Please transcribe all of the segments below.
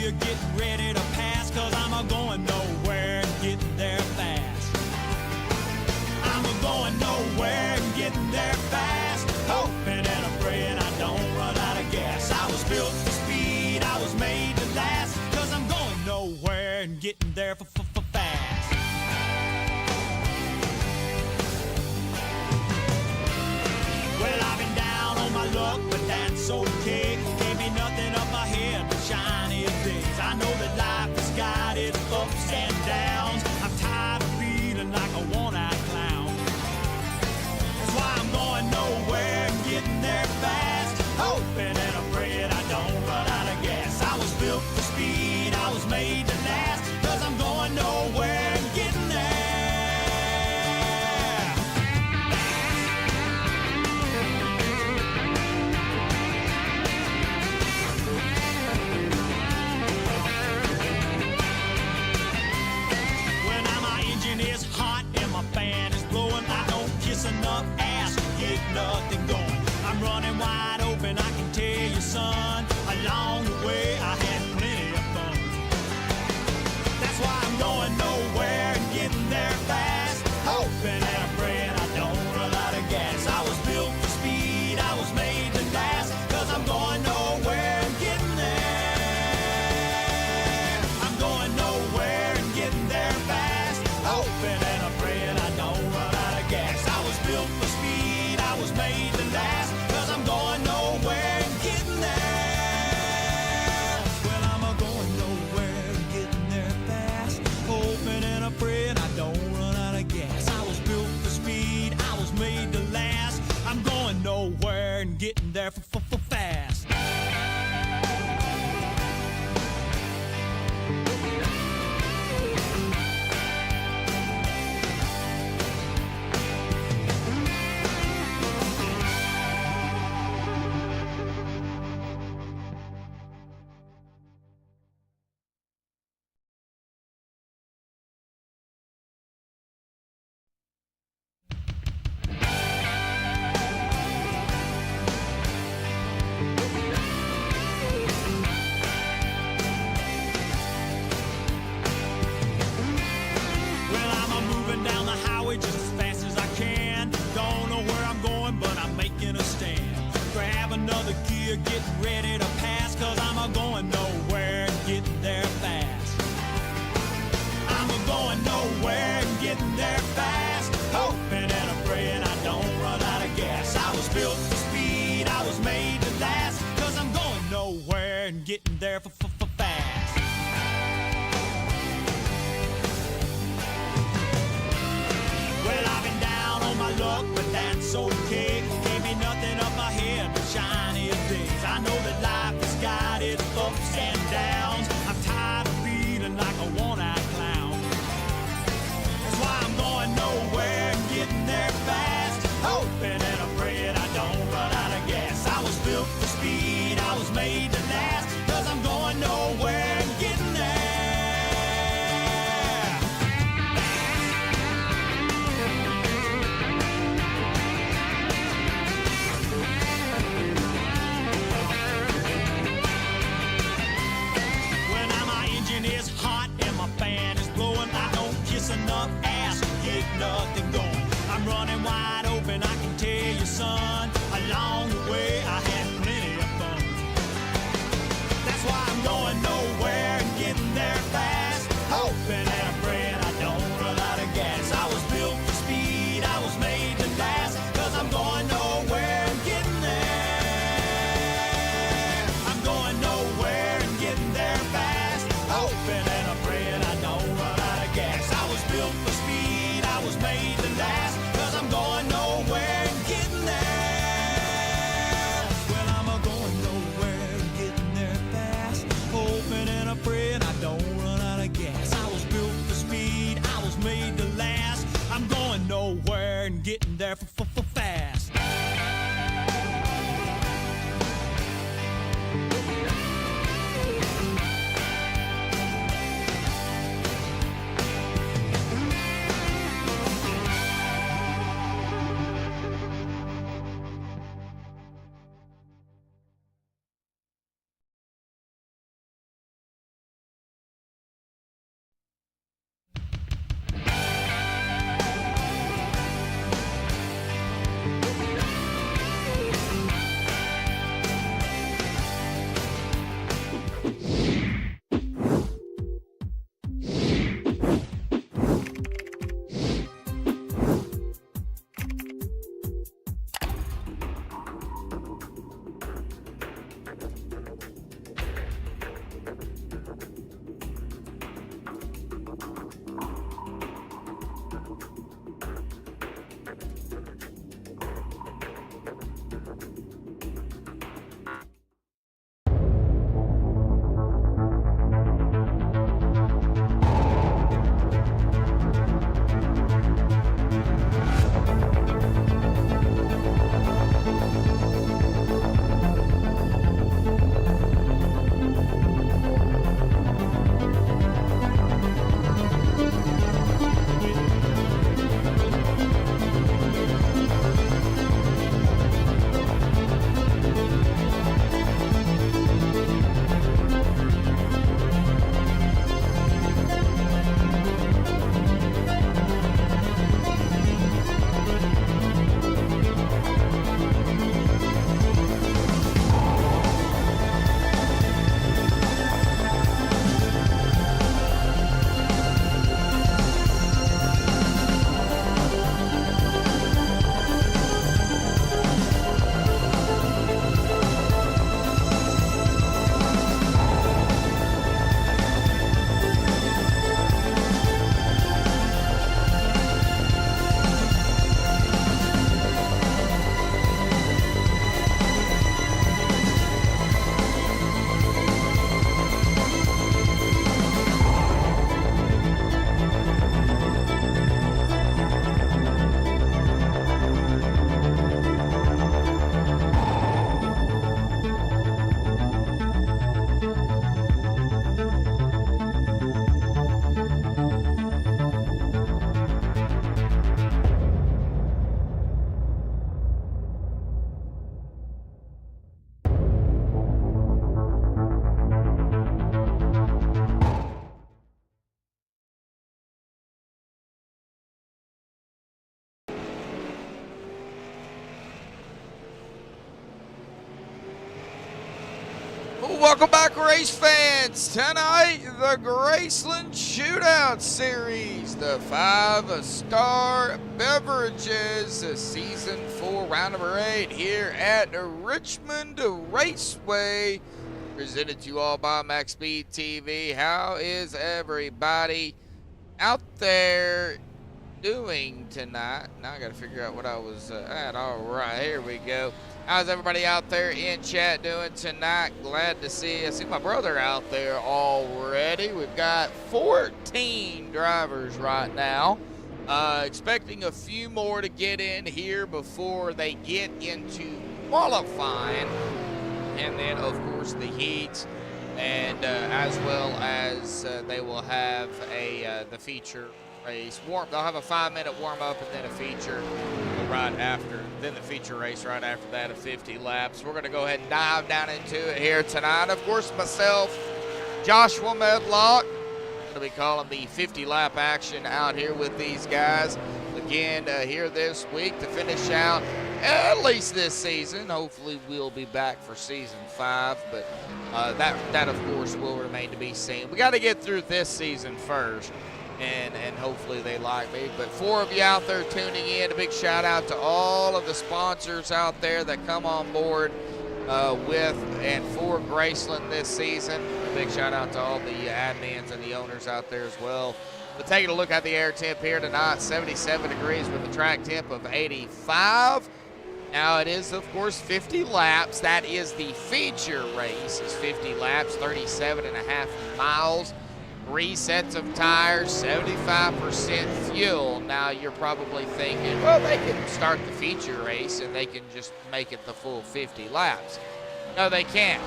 gear, getting ready to pass, cause I'm a-going nowhere and getting there fast. I'm a-going nowhere and getting there fast, hoping and I'm praying I don't run out of gas. I was built for speed, I was made to last, cause I'm going nowhere and getting there fast. Well, I've been down on my luck, but that's okay. Can't be nothing up my head but shiny days. I know that life has got its ups and downs. I'm tired of feeling like a one-eyed clown. That's why I'm going nowhere and getting there fast, hoping and I'm praying I don't run out of gas. I was built for speed, I was made to last, cause I'm going nowhere and getting there. Is hot and my fan is blowing. I don't kiss enough ass to get nothing going. I'm running wide open, I can tell you, son. Along the way I had plenty of fun. That's why I'm going nowhere and getting there fast, hoping and I'm praying I don't run out of gas. I was built for speed, I was made to last, cause I'm going nowhere and getting there. I'm going nowhere and getting there fast, hoping and I'm praying I don't run out of gas. I was built for speed, I was made to last, cause I'm going nowhere and getting there. Well, I'm a-going nowhere and getting there fast, hoping and I'm praying I don't run out of gas. I was built for speed, I was made to last, I'm going nowhere and getting there fast. Just as fast as I can. Don't know where I'm going, but I'm making a stand. Grab another gear, getting ready to pass, cause I'm a-going nowhere and getting there fast. I'm a-going nowhere and getting there fast, hoping and I'm praying I don't run out of gas. I was built for speed, I was made to last, cause I'm going nowhere and getting there fast. Well, I've been down on my luck, but that's okay. Can't be nothing up my head but shiny days. I know that life has got its ups and downs. I'm tired of feeling like a one-eyed clown. That's why I'm going nowhere and getting there fast, hoping and I'm praying I don't run out of gas. I was built for speed, I was made to last, cause I'm going nowhere and getting there. Is hot and my fan is blowing. I don't kiss enough ass to get nothing going. I'm running wide open, I can tell you, son. Along the way I had plenty of fun. That's why I'm going nowhere and getting there fast, hoping and I'm praying I don't run out of gas. I was built for speed, I was made to last, cause I'm going nowhere and getting there. I'm going nowhere and getting there fast, hoping and I'm praying I don't run out of gas. I was built for speed, I was made to last, cause I'm going nowhere and getting there. Well, I'm a-going nowhere and getting there fast, hoping and I'm praying I don't run out of gas. I was built for speed, I was made to last, I'm going nowhere and getting there fast. welcome back, race fans. Tonight, the GRaceland Shootout Series, the 5-star Beverages, Season 4, Round number 8, here at Richmond Raceway, presented to you all by MaxspeedTV. How is everybody out there doing tonight? Now I got to figure out what I was at. All right, here we go. How's everybody out there in chat doing tonight? Glad to see. I see my brother out there already. We've got 14 drivers right now. Expecting a few more to get in here before they get into qualifying. And then, of course, the heats. And as well as they will have the feature race. They'll have a 5-minute warm-up and then a feature right after, then the feature race right after that of 50 laps. We're going to go ahead and dive down into it here tonight. Of course, myself, Joshua Medlock, going to be calling the 50-lap action out here with these guys again here this week to finish out at least this season. Hopefully we'll be back for season 5, but that of course will remain to be seen. We got to get through this season first. And hopefully they like me. But 4 of you out there tuning in, a big shout out to all of the sponsors out there that come on board with and for GRaceland this season. A big shout out to all the admins and the owners out there as well. But taking a look at the air temp here tonight, 77 degrees with a track temp of 85. Now it is, of course, 50 laps. That is the feature race, is 50 laps, 37.5 miles. 3 sets of tires, 75% fuel. Now you're probably thinking, well, they can start the feature race and they can just make it the full 50 laps. No, they can't.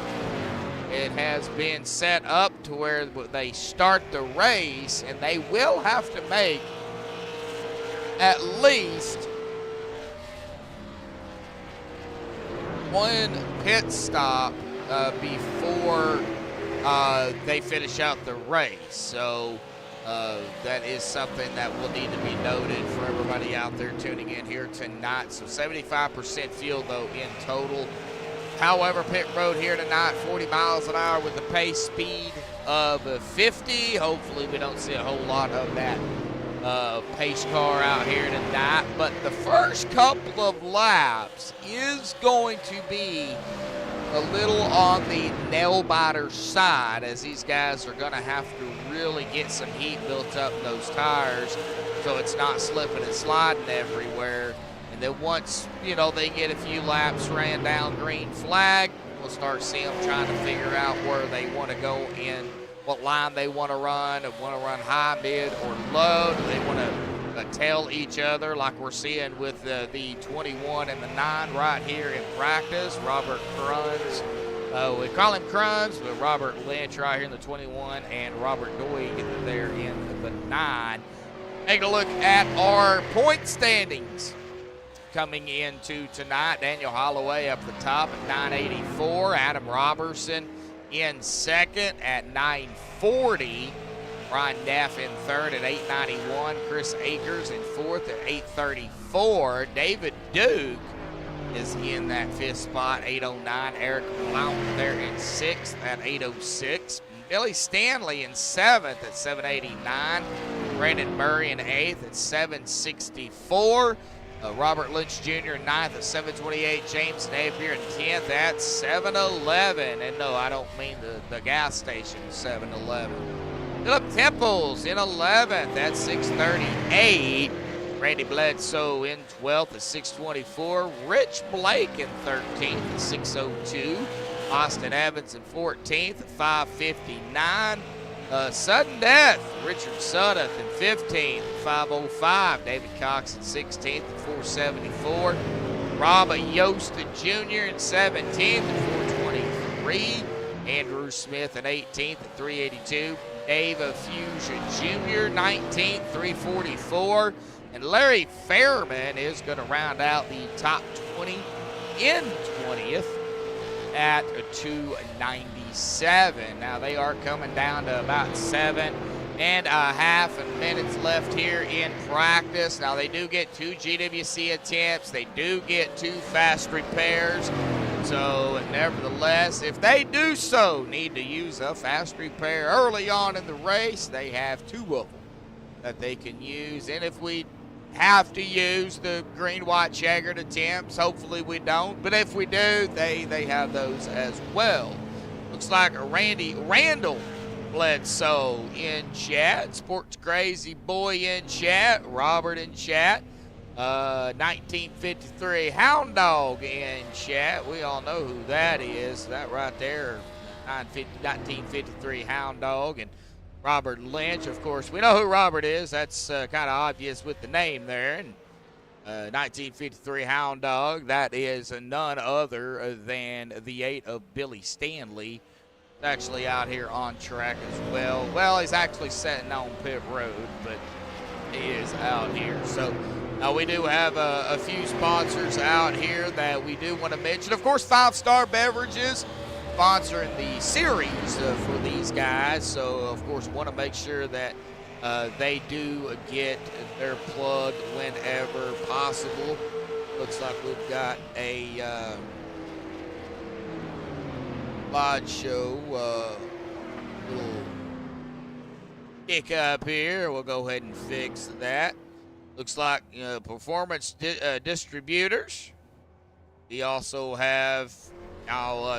It has been set up to where they start the race and they will have to make at least 1 pit stop before they finish out the race. So that is something that will need to be noted for everybody out there tuning in here tonight. So 75% fuel though in total. However, pit road here tonight, 40 miles an hour with a pace speed of 50. Hopefully we don't see a whole lot of that pace car out here tonight. But the first couple of laps is going to be a little on the nail-biter side, as these guys are going to have to really get some heat built up in those tires so it's not slipping and sliding everywhere. And then once, you know, they get a few laps ran down green flag, we'll start seeing them trying to figure out where they want to go in, what line they want to run, high, mid, or low. Do they want to tail each other like we're seeing with the 21 and the 9 right here in practice? Robert Cruns, we call him Cruns, but Robert Lynch right here in the 21 and Robert Doig there in the 9. Take a look at our point standings coming into tonight. Daniel Holloway up the top at 984. Adam Robertson in second at 940. Ryan Neff in third at 891. Chris Akers in fourth at 834. David Duke is in that 5th spot, 809. Eric Blount there in 6th at 806. Billy Stanley in 7th at 789. Brandon Murray in 8th at 764. Robert Lynch Jr. in 9th at 728. James Napier in 10th at 711. And no, I don't mean the gas station 711. Philip Temples in 11th at 638. Randy Bledsoe in 12th at 624. Rich Blake in 13th at 602. Austin Evans in 14th at 559. Sudden Death, Richard Sudduth in 15th at 505. David Cox in 16th at 474. Rob Yost Jr. in 17th at 423. Andrew Smith in 18th at 382. Dave Fusion Jr., 19th, 344. And Larry Fairman is going to round out the top 20 in 20th at 297. Now they are coming down to about 7.5 minutes left here in practice. Now they do get 2 GWC attempts. They do get 2 fast repairs. So, nevertheless, if they do so need to use a fast repair early on in the race, they have 2 of them that they can use. And if we have to use the green, white, checkered attempts, hopefully we don't. But if we do, they have those as well. Looks like a Randall Bledsoe in chat. Sports Crazy Boy in chat. Robert in chat. 1953 Hound Dog in chat. We all know who that is. That right there, 1953 Hound Dog. And Robert Lynch, of course. We know who Robert is. That's kind of obvious with the name there. And 1953 Hound Dog, that is none other than the 8 of Billy Stanley. He's actually out here on track as well. Well, he's actually sitting on pit road, but he is out here. So we do have a few sponsors out here that we do want to mention. Of course, 5-Star Beverages sponsoring the series for these guys. So, of course, want to make sure that they do get their plug whenever possible. Looks like we've got a live show little kick up here. We'll go ahead and fix that. Looks like Performance Distributors. We also have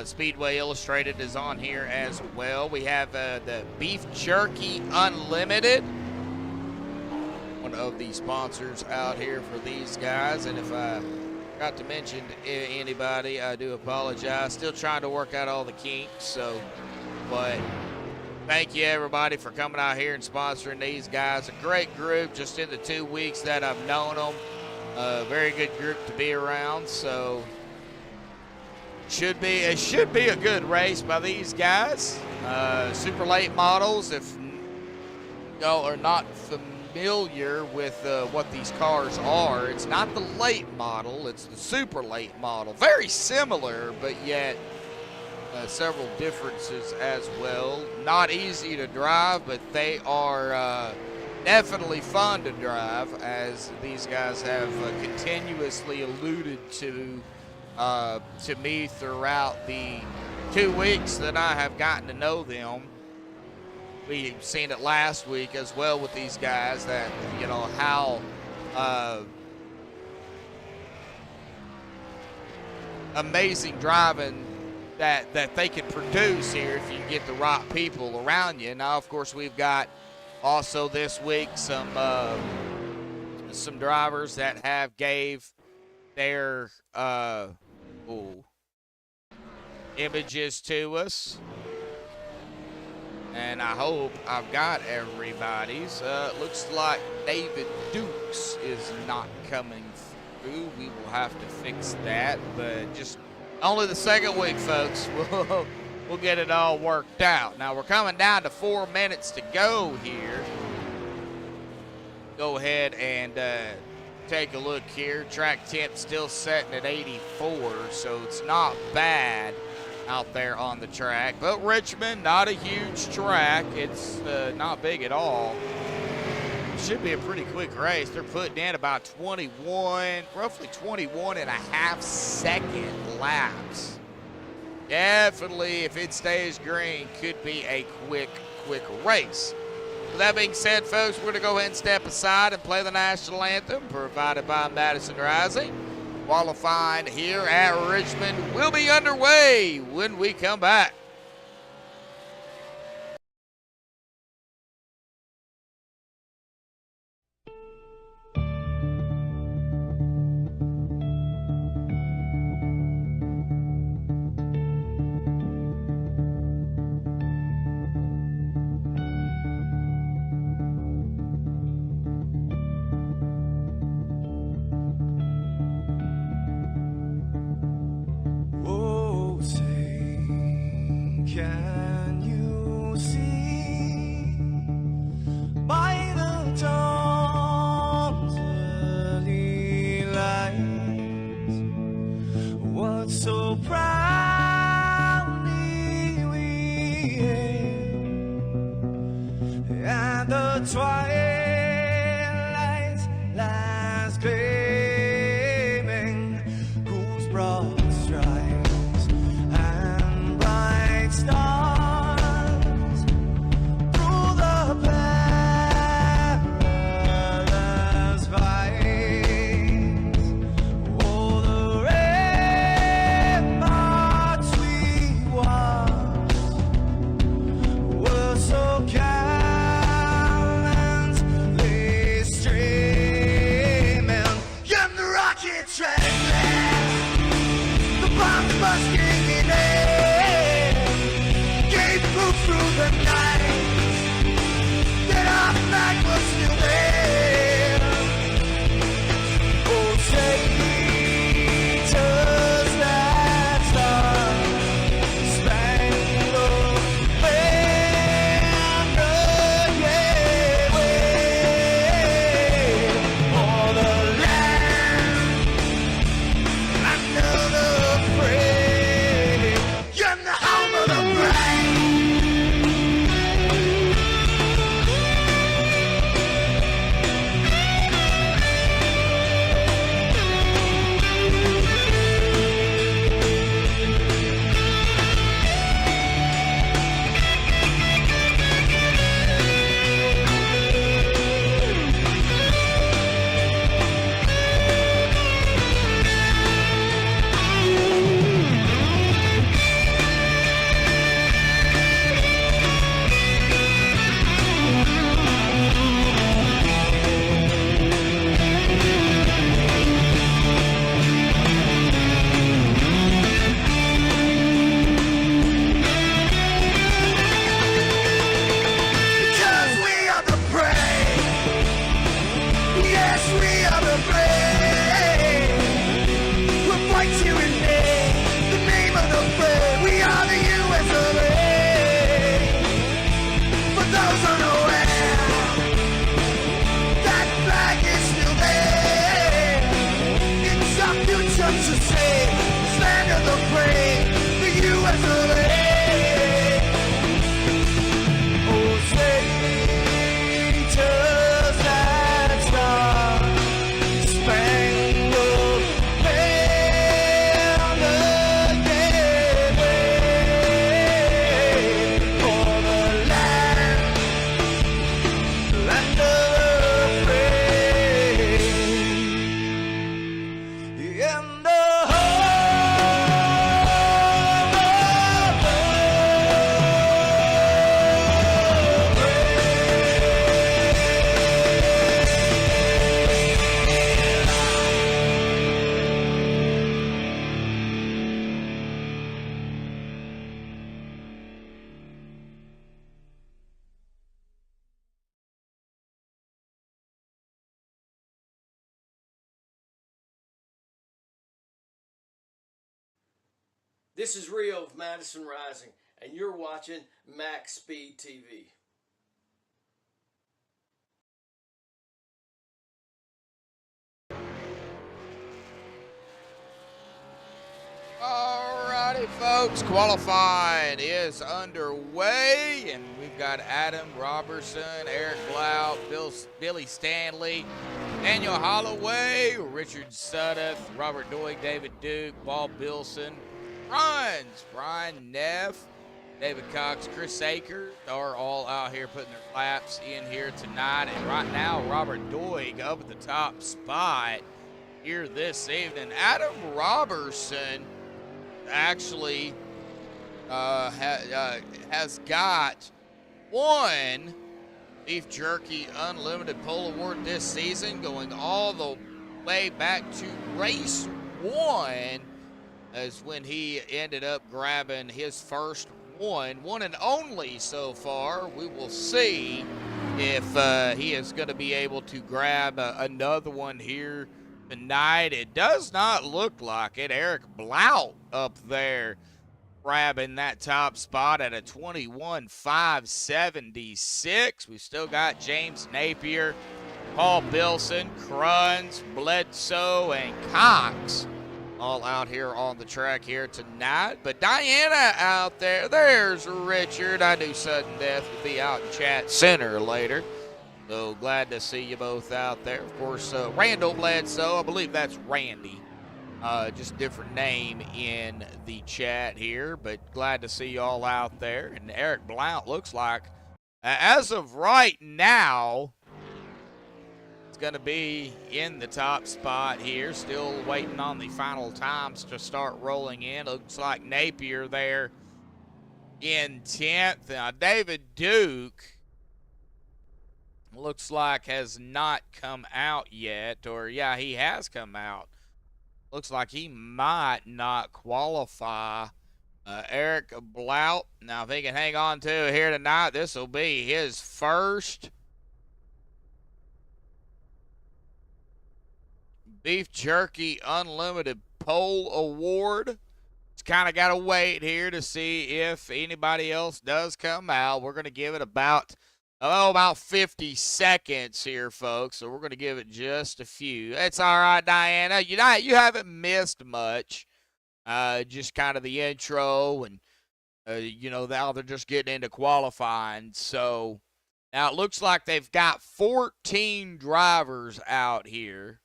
Speedway Illustrated is on here as well. We have the Beef Jerky Unlimited, one of the sponsors out here for these guys. And if I forgot to mention anybody, I do apologize. Still trying to work out all the kinks. So, but thank you, everybody, for coming out here and sponsoring these guys. A great group just in the 2 weeks that I've known them. A very good group to be around. So it should be a good race by these guys. Super late models, if y'all are not familiar with what these cars are, it's not the late model, it's the super late model. Very similar, but yet several differences as well. Not easy to drive, but they are definitely fun to drive, as these guys have continuously alluded to me throughout the 2 weeks that I have gotten to know them. We've seen it last week as well with these guys, that how amazing driving that they can produce here if you get the right people around you. Now, of course, we've got also this week some drivers that have gave their images to us, and I hope I've got everybody's. Looks like David Dukes is not coming through. We will have to fix that, but just only the second week, folks. We'll get it all worked out. Now we're coming down to 4 minutes to go here. Go ahead and take a look here. Track temp still setting at 84, so it's not bad out there on the track. But Richmond, not a huge track. It's not big at all. Should be a pretty quick race. They're putting in about roughly 21 and a half second laps. Definitely, if it stays green, could be a quick race. With that being said, folks, we're going to go ahead and step aside and play the national anthem provided by Madison Rising. Qualifying here at Richmond will be underway when we come back. Can you see by the dawn's early light what so proudly we hailed at the twilight's last gleaming, whose broad stripes This is Rio of Madison Rising, and you're watching MaxspeedTV. Alrighty, folks, qualifying is underway, and we've got Adam Robertson, Eric Blount, Billy Stanley, Daniel Holloway, Richard Sudduth, Robert Doig, David Duke, Bob Bilson, Brian Neff, David Cox, Chris Akers are all out here putting their laps in here tonight. And right now, Robert Doig up at the top spot here this evening. Adam Robertson actually has got one Beef Jerky Unlimited Pole Award this season, going all the way back to race 1 as when he ended up grabbing his first one and only so far. We will see if he is going to be able to grab another one here tonight. It does not look like it. Eric Blount up there grabbing that top spot at a 21.576. We still got James Napier, Paul Bilson, Cruns, Bledsoe, and Cox all out here on the track here tonight. But Diana out there, there's Richard. I knew sudden death would be out in chat sooner or later, so glad to see you both out there. Of course, Randall Bledsoe, I believe that's Randy, just different name in the chat here, but glad to see you all out there. And Eric Blount looks like, as of right now, going to be in the top spot here. Still waiting on the final times to start rolling in. Looks like Napier there in 10th. Now, David Duke looks like has not come out yet. Or, yeah, he has come out. Looks like he might not qualify Eric Blount. Now, if he can hang on to it here tonight, this will be his first Beef Jerky Unlimited Pole Award. It's kind of got to wait here to see if anybody else does come out. We're going to give it about 50 seconds here, folks. So we're going to give it just a few. It's all right, Diana. You haven't missed much. Just kind of the intro, and now they're just getting into qualifying. So now it looks like they've got 14 drivers out here.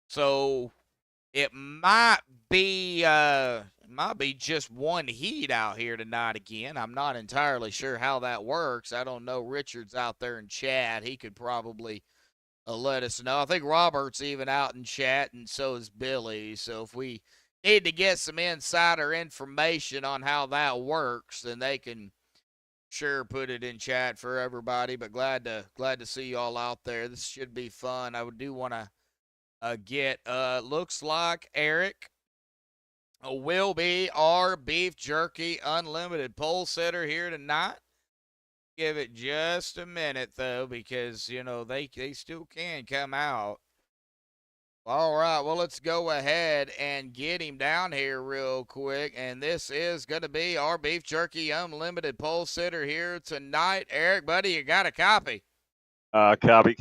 So it might be just one heat out here tonight again. I'm not entirely sure how that works. I don't know. Richard's out there in chat. He could probably let us know. I think Robert's even out in chat, and so is Billy. So if we need to get some insider information on how that works, then they can sure put it in chat for everybody. But glad to see you all out there. This should be fun. I do want to looks like Eric will be our Beef Jerky Unlimited pole sitter here tonight. Give it just a minute, though, because, they still can come out. All right, well, let's go ahead and get him down here real quick. And this is going to be our Beef Jerky Unlimited pole sitter here tonight. Eric, buddy, you got a copy? Copy.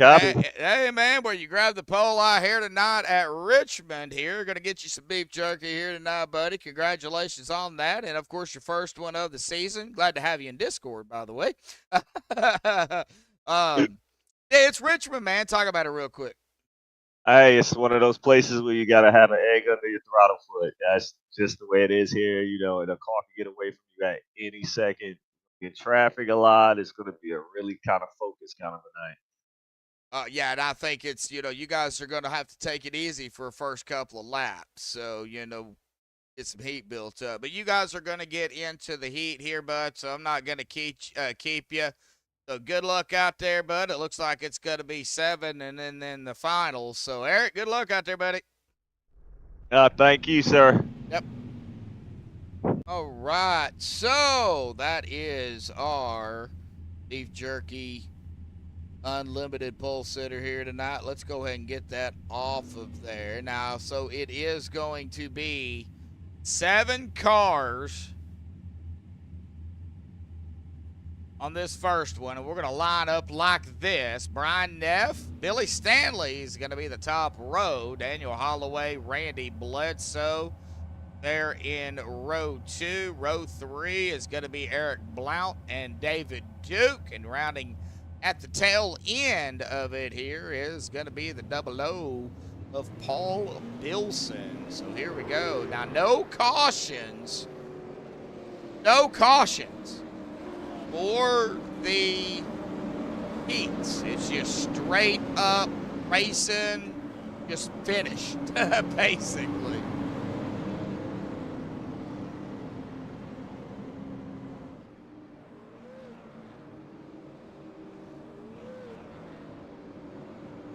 Hey, man, where you grab the pole out here tonight at Richmond here. Going to get you some beef jerky here tonight, buddy. Congratulations on that. And, of course, your first one of the season. Glad to have you in Discord, by the way. It's Richmond, man. Talk about it real quick. Hey, it's one of those places where you got to have an egg under your throttle foot. That's just the way it is here. And a car can get away from you at any second. In traffic a lot, it's going to be a really kind of focused kind of a night. Yeah, and I think it's, you guys are going to have to take it easy for the first couple of laps. So, get some heat built up. But you guys are going to get into the heat here, bud, so I'm not going to keep you. So good luck out there, bud. It looks like it's going to be 7 and then the finals. So, Eric, good luck out there, buddy. Thank you, sir. Yep. All right, so that is our Beef Jerky Unlimited pole sitter here tonight. Let's go ahead and get that off of there. Now, so it is going to be 7 cars on this first one, and we're going to line up like this. Brian Neff, Billy Stanley is going to be the top row. Daniel Holloway, Randy Bledsoe. There in row 2. Row 3 is going to be Eric Blount and David Duke. And rounding at the tail end of it here is going to be the 00 of Paul Bilson. So here we go. Now, no cautions for the heats. It's just straight up racing, just finished, basically.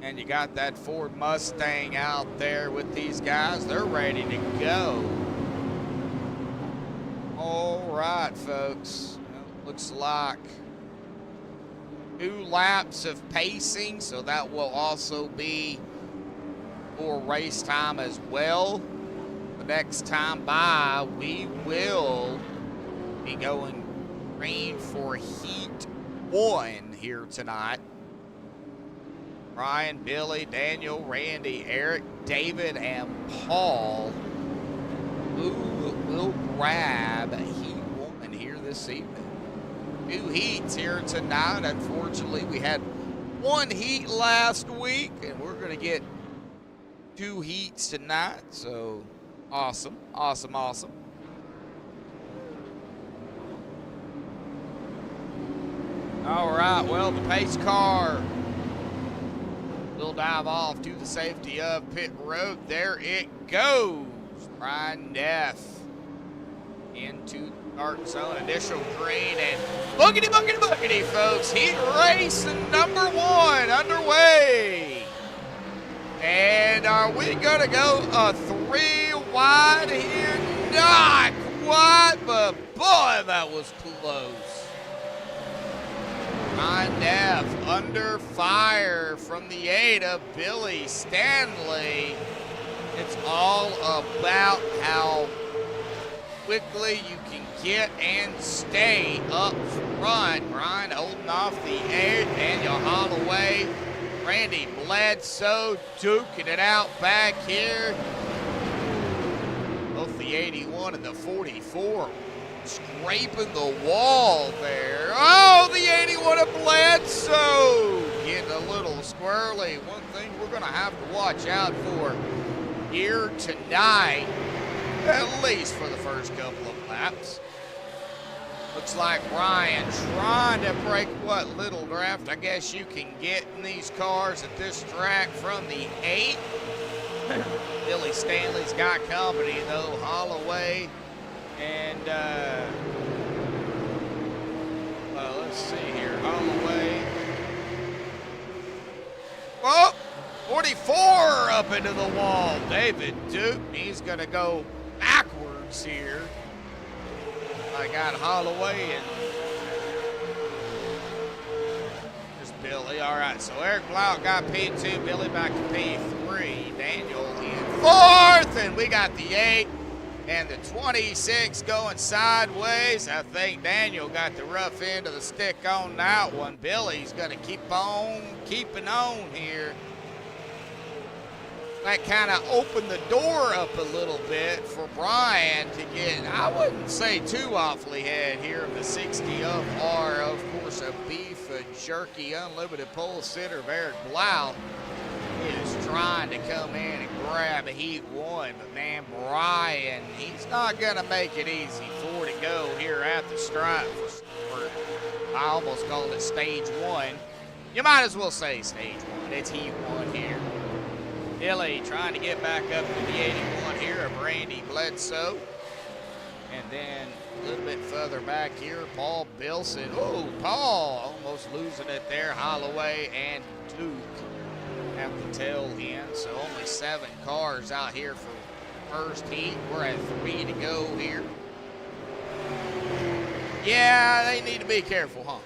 And you got that Ford Mustang out there with these guys. They're ready to go. All right, folks. Well, looks like 2 laps of pacing, so that will also be for race time as well. The next time by, we will be going green for Heat 1 here tonight. Brian, Billy, Daniel, Randy, Eric, David, and Paul, who will grab Heat 1 here this evening. 2 heats here tonight. Unfortunately, we had 1 heat last week, and we're going to get 2 heats tonight. So, awesome. All right, well, the pace car will dive off to the safety of pit road. There it goes. Brian Neff into the dark zone. Initial green and boogity, folks. Heat race number 1 underway. And are we going to go a 3 wide here? not quite, but boy, that was close. Neff under fire from the 8 of Billy Stanley. It's all about how quickly you can get and stay up front. Brian holding off the 8, Daniel Holloway, Randy Bledsoe duking it out back here. Both the 81 and the 44 scraping the wall there. Oh, the 81 of Bledsoe getting a little squirrely. One thing we're going to have to watch out for here tonight, at least for the first couple of laps. Looks like Brian trying to break what little draft I guess you can get in these cars at this track from the 8. Billy Stanley's got company though, Holloway and well, let's see here, Holloway. Oh, 44 up into the wall. David Duke, he's gonna go backwards here. I got Holloway and there's Billy. All right, so Eric Blount got P2, Billy back to P3, Daniel in 4th, and we got the 8 and the 26 going sideways. I think Daniel got the rough end of the stick on that one. Billy's gonna keep on keeping on here. That kind of opened the door up a little bit for Brian to get, I wouldn't say too awfully ahead here of the 60 of R, of course, a beef, a jerky, unlimited pole sitter of Eric Blount is trying to come in and grab a heat 1, but man, Brian, he's not going to make it easy for to go here at the stripe for, I almost called it stage 1. You might as well say stage 1. It's heat 1 here. Billy trying to get back up to the 81 here of Randy Bledsoe. And then a little bit further back here, Paul Bilson. Oh, Paul almost losing it there. Holloway and Duke at the tail end. So only 7 cars out here for first heat. We're at 3 to go here. Yeah, they need to be careful, huh?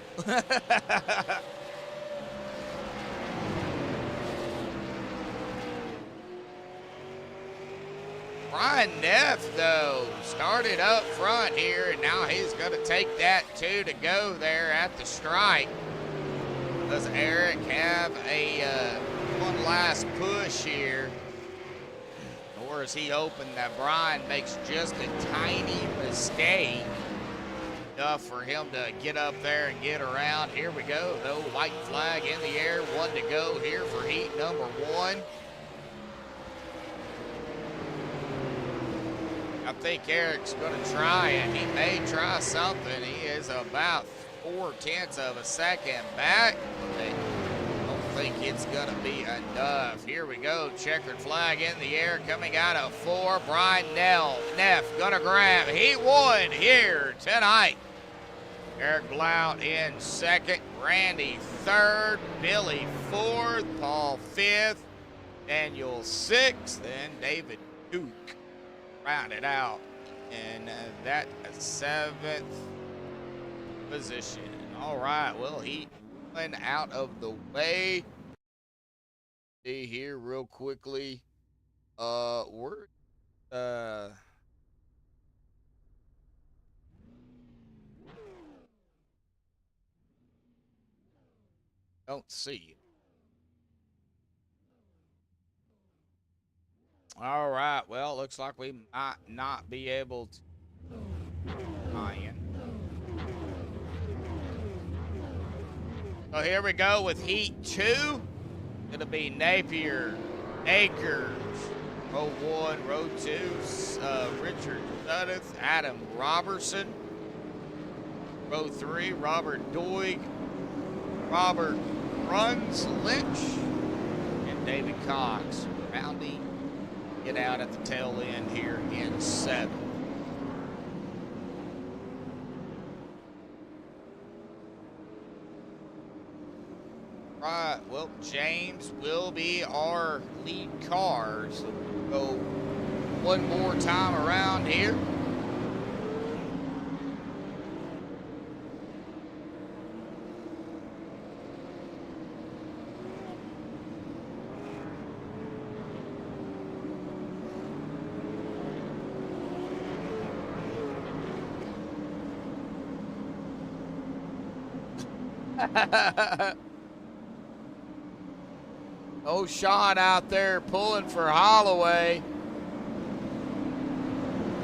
Brian Neff, though, started up front here, and now he's going to take that 2 to go there at the stripe. Does Eric have a one last push here? Or is he hoping that Brian makes just a tiny mistake? Enough for him to get up there and get around. Here we go, though. White flag in the air. 1 to go here for heat number 1. I think Eric's going to try it. He may try something. He is about 0.4 of a second back. I don't think it's going to be enough. Here we go. Checkered flag in the air coming out of 4. Brian Neff going to grab heat 1 here tonight. Eric Blount in 2nd. Randy 3rd. Billy 4th. Paul 5th. Daniel 6th. And David Duke rounded out in that 7th position. All right, well, he went out of the way. See here real quickly. We're don't see. All right, well, looks like we might not be able to tie in. So here we go with heat 2. It'll be Napier, Akers, row 1, row 2, Richard Suddeth, Adam Robertson, row 3, Robert Doig, Robert Runs Lynch, and David Cox. Rounding get out at the tail end here in 7th. Right, well, James will be our lead car, so we'll go one more time around here. Oh, Sean out there pulling for Holloway.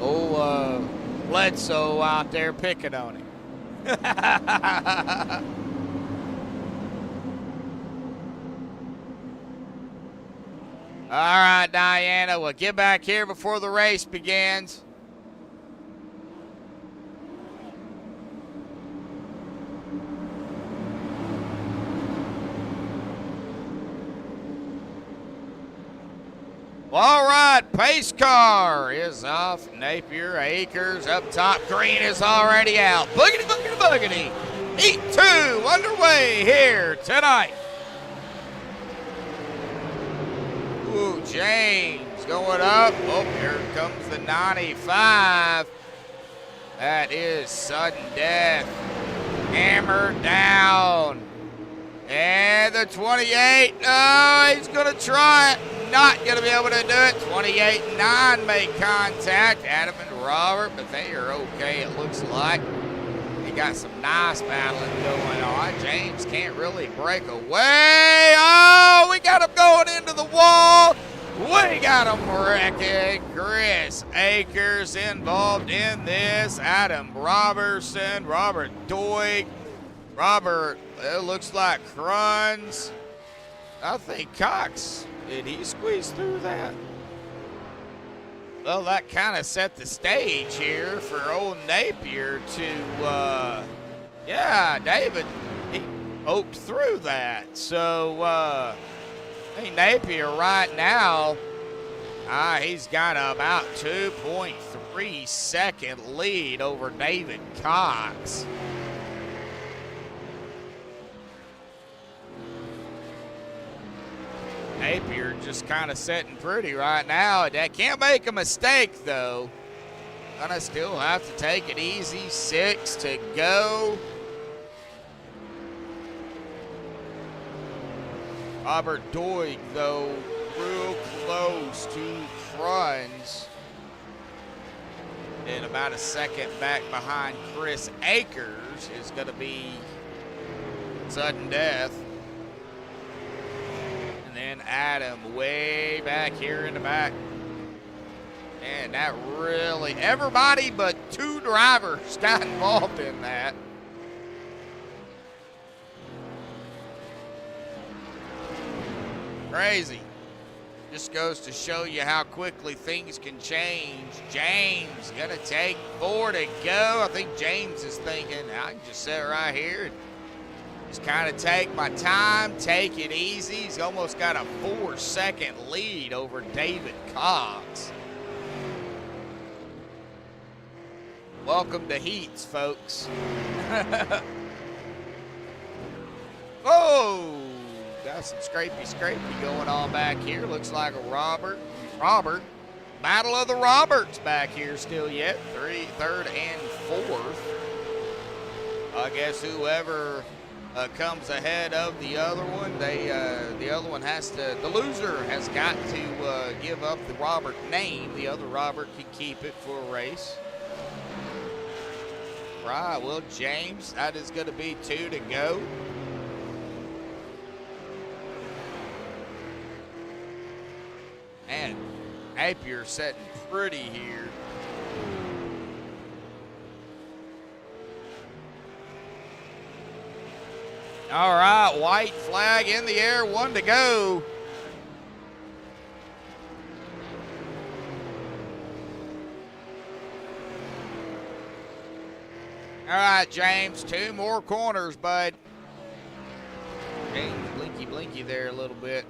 Oh, Bledsoe out there picking on him. All right, Diana, well, get back here before the race begins. All right, pace car is off. Napier, Akers up top. Green is already out. Boogity, boogity, boogity. Heat 2 underway here tonight. Ooh, James going up. Oh, here comes the 95. That is sudden death. Hammered down. And the 28. Oh, he's going to try it. Not going to be able to do it. 28-9 make contact. Adam and Robert, but they are okay, it looks like. They got some nice battling going on. James can't really break away. Oh, we got him going into the wall. We got him wrecking. Chris Akers involved in this. Adam Robertson, Robert Doig, Robert, it looks like Cruns. I think Cox. Did he squeeze through that? Well, that kind of set the stage here for old Napier to, yeah, David, he poked through that. So, I think Napier right now, he's got about 2.3 second lead over David Cox. Napier just kind of sitting pretty right now. That can't make a mistake, though. Gonna still have to take it easy. 6 to go. Robert Doig, though, real close to Cruns. And about a second back behind Chris Akers is gonna be sudden death. And Adam way back here in the back. And that really, everybody but 2 drivers got involved in that. Crazy. Just goes to show you how quickly things can change. James gonna take 4 to go. I think James is thinking, I can just sit right here and just kind of take my time, take it easy. He's almost got a 4-second lead over David Cox. Welcome to Heats, folks. Oh, got some scrapey going on back here. Looks like a Robert. Battle of the Roberts back here still yet. 3rd and 4th. I guess whoever comes ahead of the other one, the other one has to, the loser has got to give up the Robert name. The other Robert can keep it for a race. Right, well, James, that is going to be 2 to go. And Napier setting pretty here. All right, white flag in the air, 1 to go. All right, James, 2 more corners, bud. James blinky there a little bit.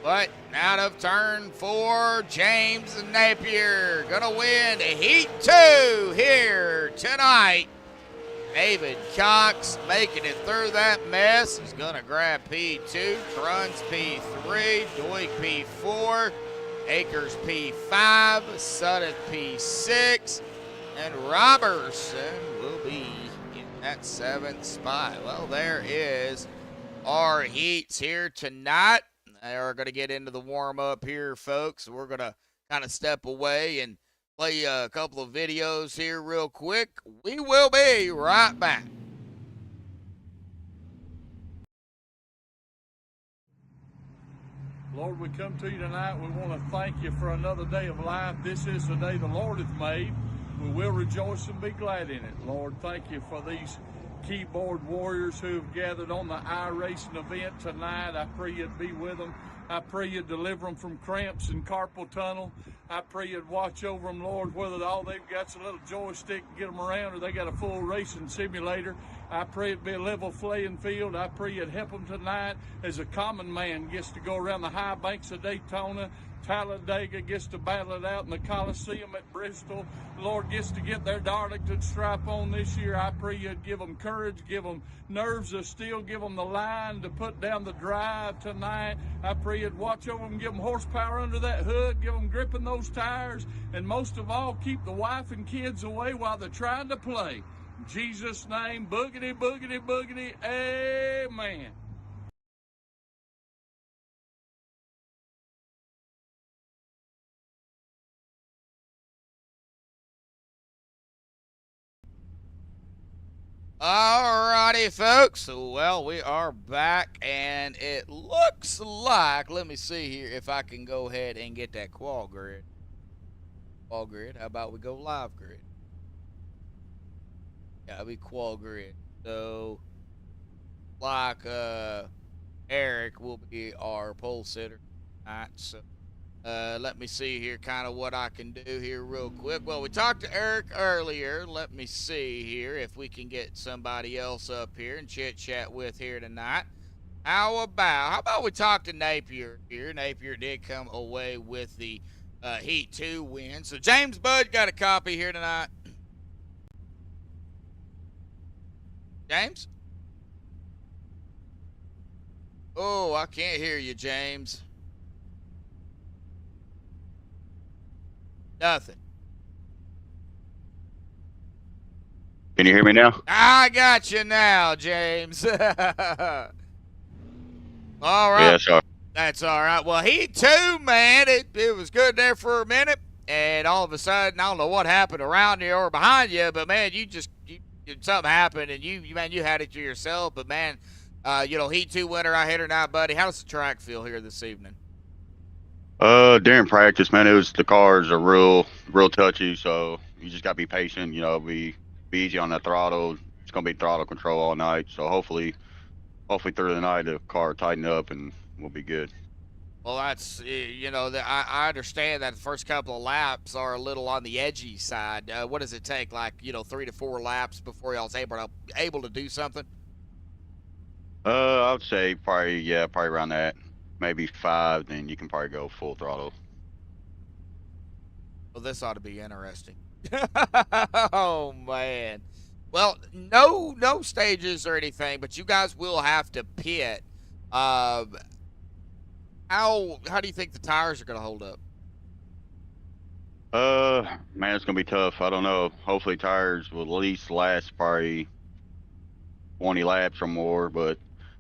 But out of turn 4, James and Napier gonna win Heat 2 here tonight. David Cox making it through that mess is going to grab P2, Cruns P3, Doig P4, Akers P5, Sutton P6, and Robertson will be in that 7th spot. Well, there is our heats here tonight. They are going to get into the warm-up here, folks. We're going to kind of step away and play a couple of videos here real quick. We will be right back. Lord, we come to you tonight. We want to thank you for another day of life. This is the day the Lord hath made. We will rejoice and be glad in it. Lord, thank you for these keyboard warriors who have gathered on the gRaceland event tonight. I pray you'd be with them. I pray you'd deliver them from cramps and carpal tunnel. I pray you'd watch over them, Lord, whether all they've got's a little joystick to get them around or they got a full racing simulator. I pray it'd be a level playing field. I pray you'd help them tonight as a common man gets to go around the high banks of Daytona. Talladega gets to battle it out in the Coliseum at Bristol. Lord gets to get their Darlington stripe on this year. I pray you'd give them courage, give them nerves of steel, give them the line to put down the drive tonight. I pray you'd watch over them, give them horsepower under that hood, give them grip in those tires, and most of all, keep the wife and kids away while they're trying to play. In Jesus' name, boogity, boogity, boogity, amen. Alrighty, folks. Well, we are back, and it looks like, let me see here if I can go ahead and get that qual grid. Qual grid. How about we go live grid? Yeah, it'll be qual grid. So, like, Eric will be our pole sitter tonight. So, let me see here kind of what I can do here real quick. Well, we talked to Eric earlier. Let me see here if we can get somebody else up here and chit-chat with here tonight. How about we talk to Napier here? Napier did come away with the Heat 2 win. So, James Bud got a copy here tonight. James? Oh, I can't hear you, James. Nothing. Can you hear me now? I got you now, James. All right. Yeah, sorry. That's all right. Well, Heat 2, man, it was good there for a minute, and all of a sudden, I don't know what happened around you or behind you, but man, something happened, and you had it to yourself. But man, Heat 2 winner out here tonight, buddy. How does the track feel here this evening? During practice, man, the cars are real touchy, so you just gotta be patient. Be easy on that throttle. It's gonna be throttle control all night. So hopefully through the night the car will tighten up and we'll be good. Well, that's I understand that the first couple of laps are a little on the edgy side. What does it take, like 3 to 4 laps before y'all's able to do something? I would say probably around that. Maybe 5, then you can probably go full throttle. Well, this ought to be interesting. Oh man. Well, no stages or anything, but you guys will have to pit. How do you think the tires are going to hold up? Man, it's gonna be tough. I don't know. Hopefully tires will at least last probably 20 laps or more, but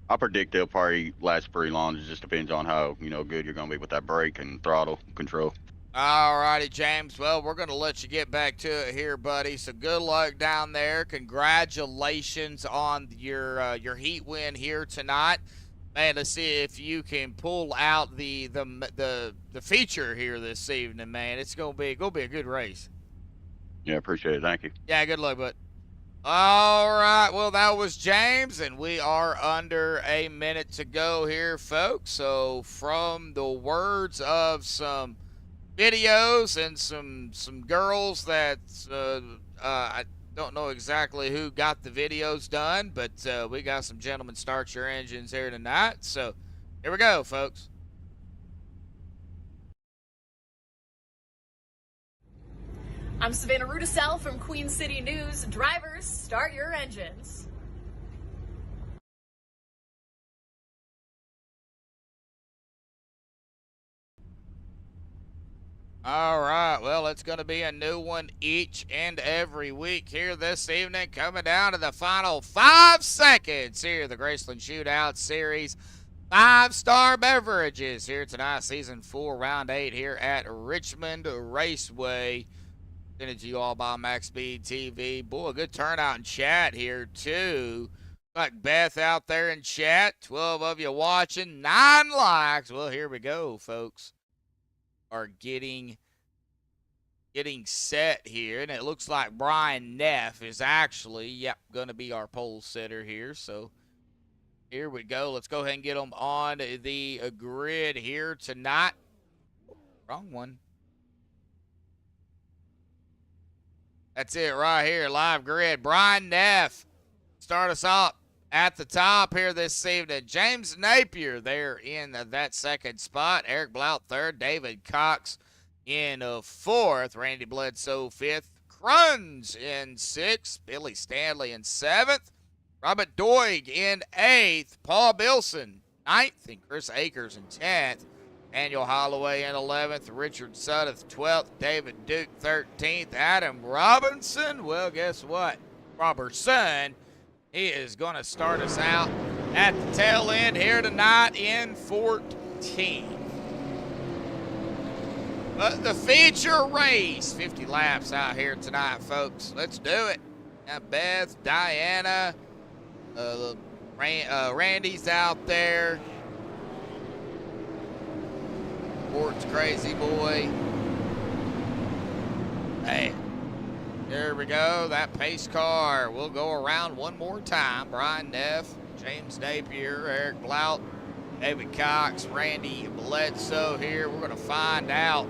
I predict they'll probably last pretty long. It just depends on how good you're gonna be with that brake and throttle control. All righty, James. Well, we're gonna let you get back to it here, buddy. So good luck down there. Congratulations on your heat win here tonight. Man, let's see if you can pull out the feature here this evening, man. It's gonna be a good race. Yeah, appreciate it. Thank you. Yeah, good luck, bud. All right, well, that was James, and we are under a minute to go here, folks. So from the words of some videos and some girls that I don't know exactly who got the videos done, but we got some gentlemen start your engines here tonight. So here we go, folks. I'm Savannah Rudisell from Queen City News. Drivers, start your engines. All right, well, it's going to be a new one each and every week here this evening, coming down to the final 5 seconds here, the GRaceland Shootout Series 5-star Beverages here tonight, Season 4, Round 8 here at Richmond Raceway. Sent it to you all by MaxspeedTV. Boy, a good turnout in chat here, too. Like Beth out there in chat, 12 of you watching, 9 likes. Well, here we go, folks. Are getting set here, and it looks like Brian Neff is actually, going to be our pole sitter here. So here we go. Let's go ahead and get them on the grid here tonight. Wrong one. That's it right here, live grid. Brian Neff, start us off at the top here this evening. James Napier there in that second spot. Eric Blount third. David Cox in fourth. Randy Bledsoe fifth. Cruns in sixth. Billy Stanley in seventh. Robert Doig in eighth. Paul Bilson ninth. And Chris Akers in 10th. Daniel Holloway in 11th, Richard Sudduth 12th, David Duke 13th, Adam Robinson, well, guess what? Robertson, he is going to start us out at the tail end here tonight in 14th. But the feature race, 50 laps out here tonight, folks. Let's do it. Now Beth, Diana, Randy's out there. Sports Crazy Boy. Hey, there we go. That pace car. We'll go around one more time. Brian Neff, James Napier, Eric Blount, David Cox, Randy Bledsoe here. We're going to find out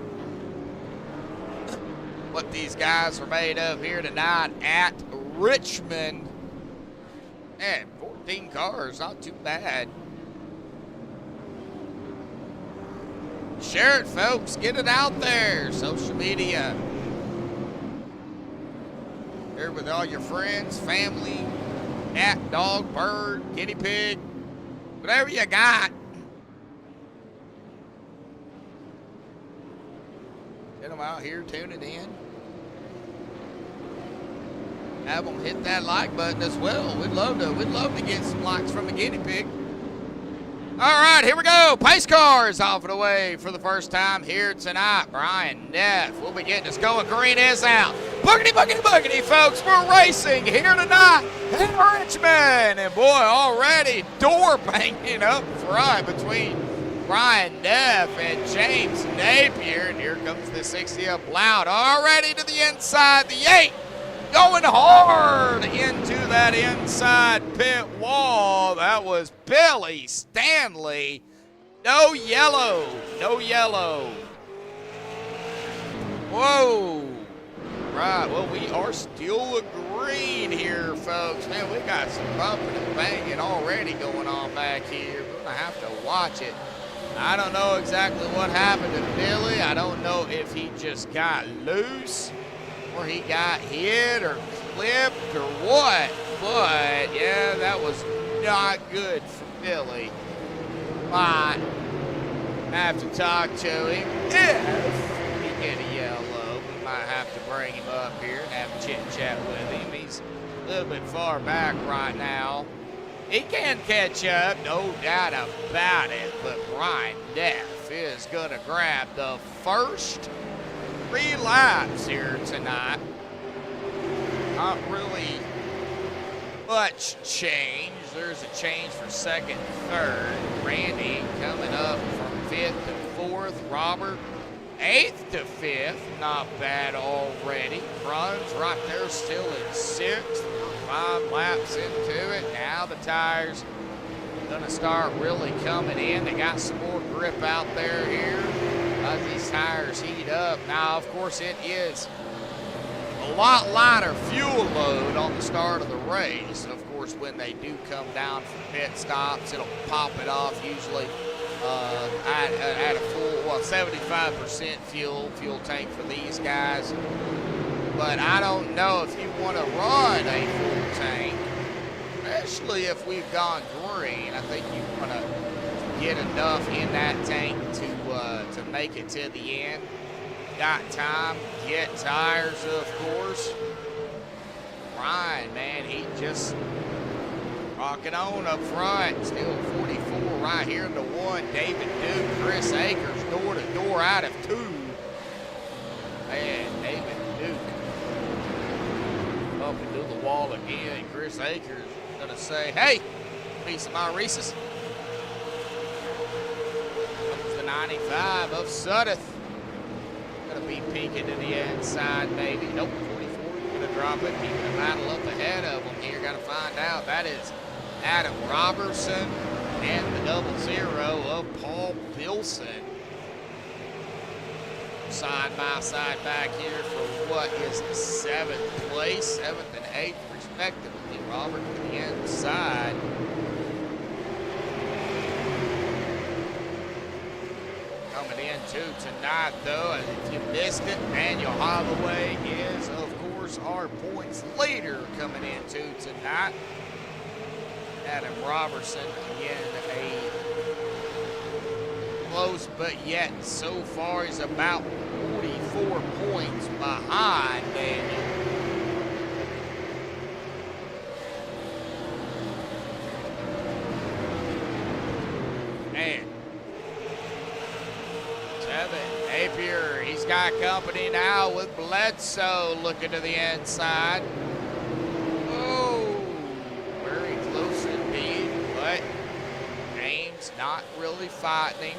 what these guys are made of here tonight at Richmond. Man, 14 cars, not too bad. Share it, folks. Get it out there. Social media. Share with all your friends, family, cat, dog, bird, guinea pig, whatever you got. Get them out here tuning in. Have them hit that like button as well. We'd love to get some likes from a guinea pig. All right, here we go. Pace cars off and away for the first time here tonight. Brian Neff will be getting us going. Green is out. Boogity, boogity, boogity, folks. We're racing here tonight in Richmond. And boy, already door banging up front between Brian Neff and James Napier. And here comes the 60 up Blount. Already to the inside, the 8. Going hard into that inside pit wall. That was Billy Stanley. No yellow. No yellow. Whoa. Right, well, we are still a green here, folks. Man, we got some bumping and banging already going on back here. We're going to have to watch it. I don't know exactly what happened to Billy. I don't know if he just got loose, or he got hit or clipped or what. But, yeah, that was not good for Billy. Might have to talk to him. If he get a yellow, we might have to bring him up here and have a chit-chat with him. He's a little bit far back right now. He can catch up, no doubt about it. But Brian Neff is going to grab the first 3 laps here tonight. Not really much change. There's a change for second, third. Randy coming up from 5th to 4th. Robert 8th to 5th. Not bad already. Cruns right there still in 6th. 5 laps into it. Now the tires gonna start really coming in. They got some more grip out there here. These tires heat up. Now, of course, it is a lot lighter fuel load on the start of the race. And, of course, when they do come down from pit stops, it'll pop it off usually at a full, 75% fuel tank for these guys. But I don't know if you want to run a full tank, especially if we've gone green. I think you want to get enough in that tank to make it to the end. Got time, get tires, of course. Ryan, man, he just rocking on up front. Still 44 right here into 1. David Duke, Chris Akers, door to door out of 2. Man, David Duke up into the wall again. Chris Akers gonna say, hey, piece of my Reese's. Comes the 95 of Suddeth. Gonna be peeking to the inside, maybe. Nope, 44. Gonna drop it, keeping the battle up ahead of them here. Gotta find out. That is Adam Robertson and the 00 of Paul Bilson. Side by side back here for what is the 7th place, 7th and 8th respectively. Robert to the inside. Coming into tonight though, and if you missed it, Daniel Holloway is of course our points leader coming into tonight. Adam Robertson again a close, but yet so far he's about 44 points behind Daniel. Man. Tevin Napier, he's got company now with Bledsoe looking to the inside. Oh, very close indeed, but James not really fighting.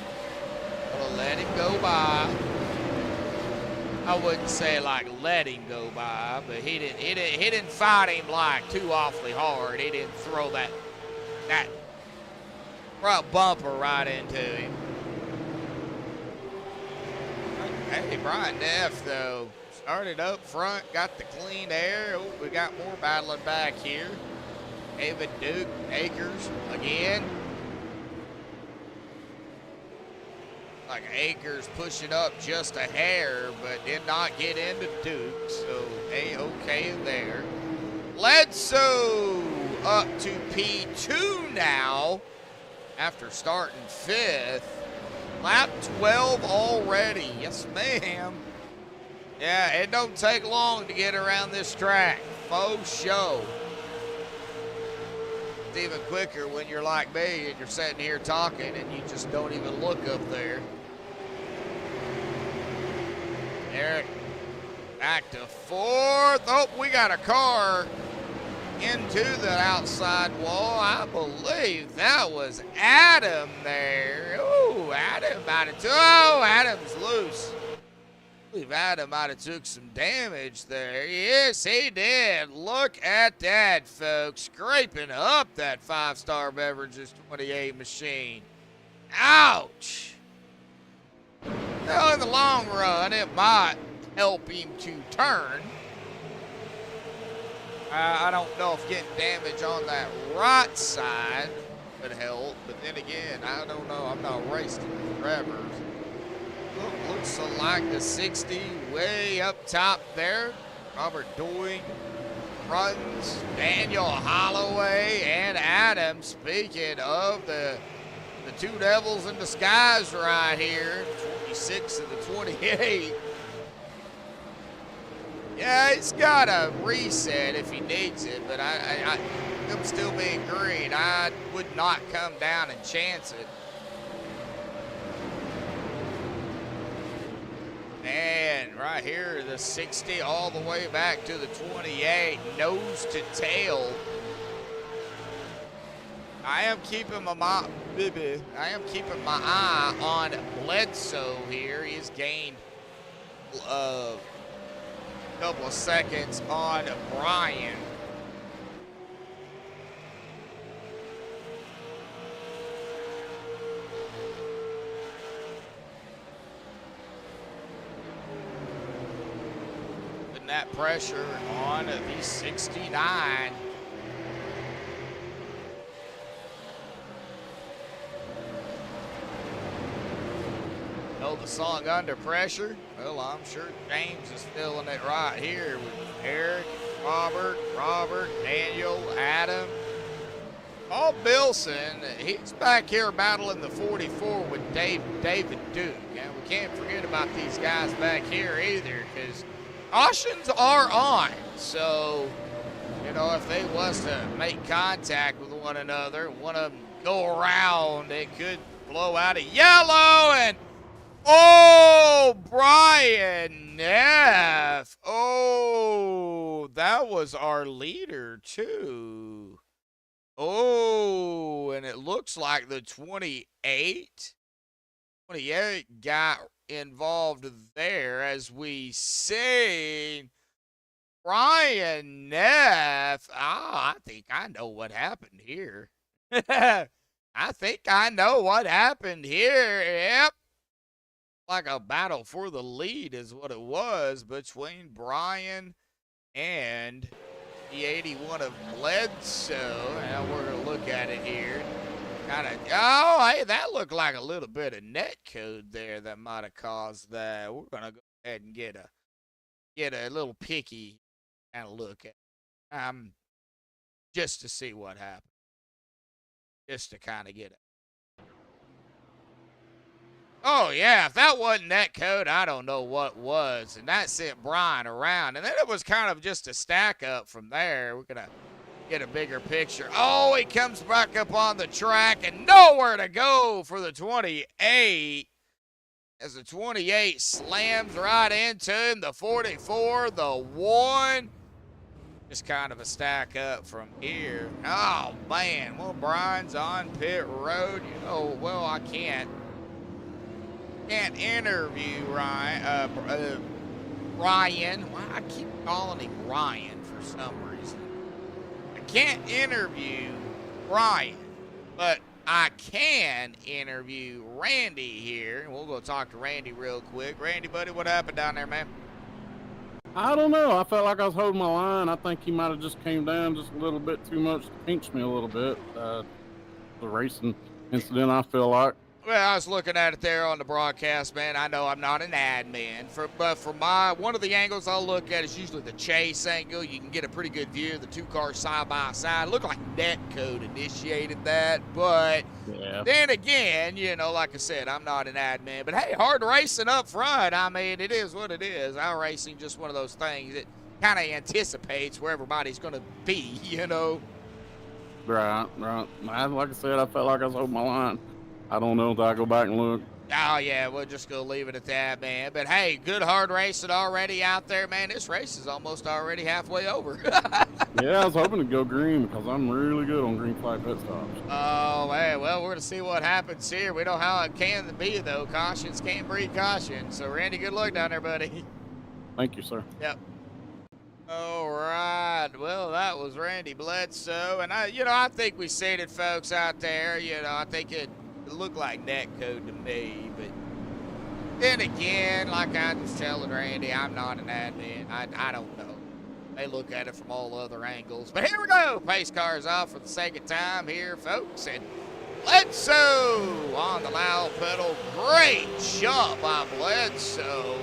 Gonna let him go by. I wouldn't say like let him go by, but he didn't fight him like too awfully hard. He didn't throw that front bumper right into him. Hey, Brian Neff though started up front, got the clean air. Oh, we got more battling back here. David Duke Akers again. Like Akers pushing up just a hair, but did not get into Duke, so A-okay there. Bledsoe up to P2 now after starting 5th. Lap 12 already. Yes, ma'am. Yeah, it don't take long to get around this track. Faux show. It's even quicker when you're like me and you're sitting here talking and you just don't even look up there. Eric back to 4th. Oh, we got a car into the outside wall. I believe that was Adam there. Oh, Adam might have Adam's loose. I believe Adam might have took some damage there. Yes, he did. Look at that, folks. Scraping up that 5-star Beverages 28 machine. Ouch. Well, in the long run, it might help him to turn. I don't know if getting damage on that right side would help, but then again, I don't know. I'm not racing forever. Looks like the 60 way up top there. Robert Doig runs. Daniel Holloway and Adam. Speaking of the two devils in disguise right here, 26 and the 28. Yeah, he's got a reset if he needs it, but him still being green, I would not come down and chance it. And right here, the 60 all the way back to the 28, nose to tail. I am keeping my eye on Bledsoe here. He's gained a couple of seconds on Brian. Putting that pressure on the 69. Know the song Under Pressure? Well, I'm sure James is feeling it right here with Eric, Robert, Daniel, Adam. Paul Bilson, he's back here battling the 44 with David Duke. And we can't forget about these guys back here either, because cautions are on. So, you know, if they was to make contact with one another, one of them go around, it could blow out a yellow. And oh, Brian Neff. Oh, that was our leader too. Oh, and it looks like the 28 got involved there, as we see Ryan Neff. I think I know what happened here. I think I know what happened here. Yep. Like a battle for the lead is what it was between Brian and the 81 of Bledsoe. Now we're going to look at it here. Oh, hey, that looked like a little bit of net code there that might have caused that. We're going to go ahead and get a little picky kind of look at it. Just to see what happened. Just to kind of get it. Oh, yeah, if that wasn't net code, I don't know what was. And that sent Brian around. And then it was kind of just a stack up from there. We're going to get a bigger picture. Oh, he comes back up on the track and nowhere to go for the 28. As the 28 slams right into him. The 44, the 1. Just kind of a stack up from here. Oh, man. Well, Brian's on pit road. You know, well, I can't interview Ryan. Why I keep calling him Ryan for some reason. I can't interview Ryan, but I can interview Randy here. We'll go talk to Randy real quick. Randy, buddy, what happened down there, man? I don't know. I felt like I was holding my line. I think he might have just came down just a little bit too much to pinch me a little bit. The racing incident, I feel like. Well, I was looking at it there on the broadcast, man. I know I'm not an admin, but for one of the angles I'll look at is usually the chase angle. You can get a pretty good view of the two cars side by side. It looked like netcode initiated that, but then again, you know, like I said, I'm not an admin. But hey, hard racing up front. I mean, it is what it is. Our racing just one of those things that kind of anticipates where everybody's going to be, you know. Right. Like I said, I felt like I was holding my line. I don't know if I go back and look. Oh, yeah, we'll just go leave it at that, man. But, hey, good hard racing already out there, man. This race is almost already halfway over. Yeah, I was hoping to go green because I'm really good on green flag pit stops. Oh, man, well, we're going to see what happens here. We know how it can be, though. Cautions can't breed caution. So, Randy, good luck down there, buddy. Thank you, sir. Yep. All right. Well, that was Randy Bledsoe. And, I think we seen it, folks, out there. I think it looked like netcode to me, but then again, like I was telling Randy, I'm not an admin. I don't know. They look at it from all other angles. But here we go. Pace car's off for the second time here, folks. And Bledsoe on the loud pedal. Great jump by Bledsoe.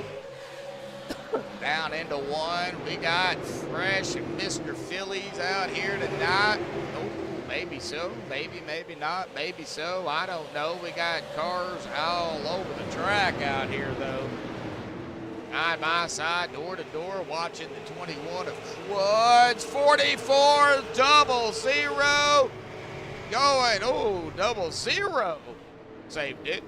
Down into 1. We got Fresh and Mr. Phillies out here tonight. Maybe so, maybe not, maybe so, I don't know. We got cars all over the track out here, though. Side by side, door to door, watching the 21 of Quads. 44, 00. Going, 00. Saved it.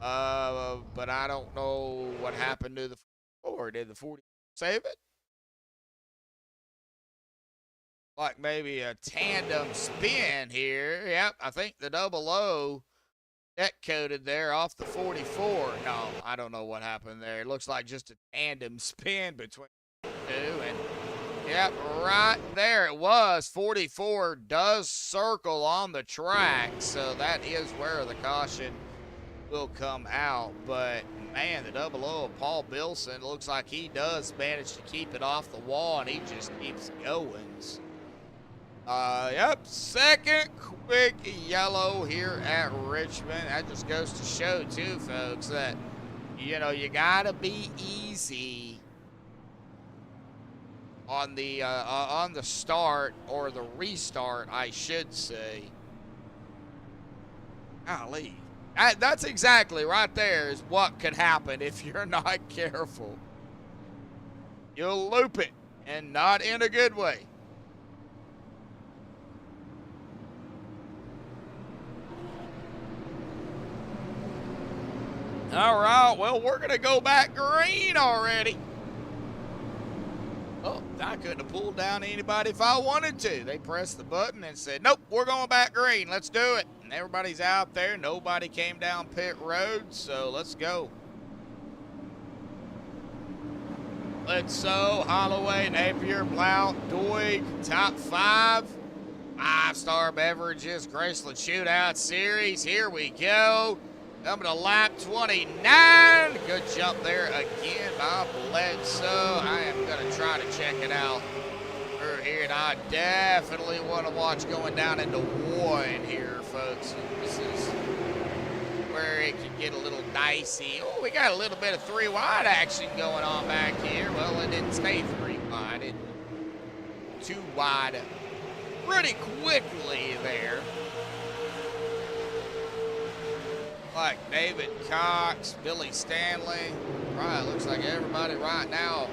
But I don't know what happened to the 4. Did the 40 save it? Like maybe a tandem spin here. Yep, I think the 00 net coded there off the 44. No, I don't know what happened there. It looks like just a tandem spin between the two. And yep, right there it was. 44 does circle on the track, so that is where the caution will come out. But man, the 00 of Paul Bilson looks like he does manage to keep it off the wall, and he just keeps going. Yep, second quick yellow here at Richmond. That just goes to show, too, folks, that, you got to be easy on the start, or the restart, I should say. Golly. That's exactly right there is what could happen if you're not careful. You'll loop it, and not in a good way. All right, well, we're going to go back green already. Oh. I couldn't have pulled down anybody if I wanted to. They pressed the button and said, nope, we're going back green. Let's do it. And everybody's out there. Nobody came down pit road, so let's go. Bledsoe, Holloway, Napier, Blount, Doig, top 5. 5-star Beverages, Graceland Shootout Series. Here we go. Coming to lap 29. Good jump there again by Bledsoe. I am going to try to check it out through here. And I definitely want to watch going down into 1 here, folks. This is where it can get a little dicey. Oh, we got a little bit of 3 wide action going on back here. Well, it didn't stay 3 wide. It 2 wide pretty quickly there. Like David Cox, Billy Stanley. Right, looks like everybody right now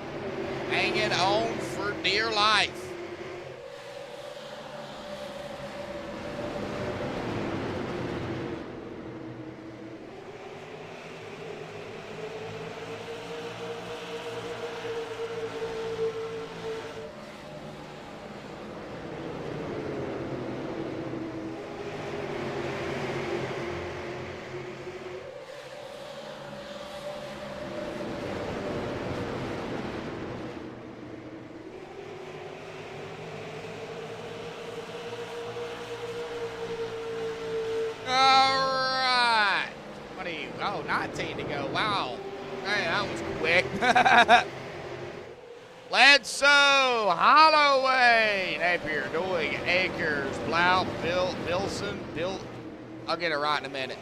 hanging on for dear life. All right. 19 to go. Wow. Hey, that was quick. Bledsoe, Holloway, Napier, Doig, Akers, Blount, Bilson. I'll get it right in a minute.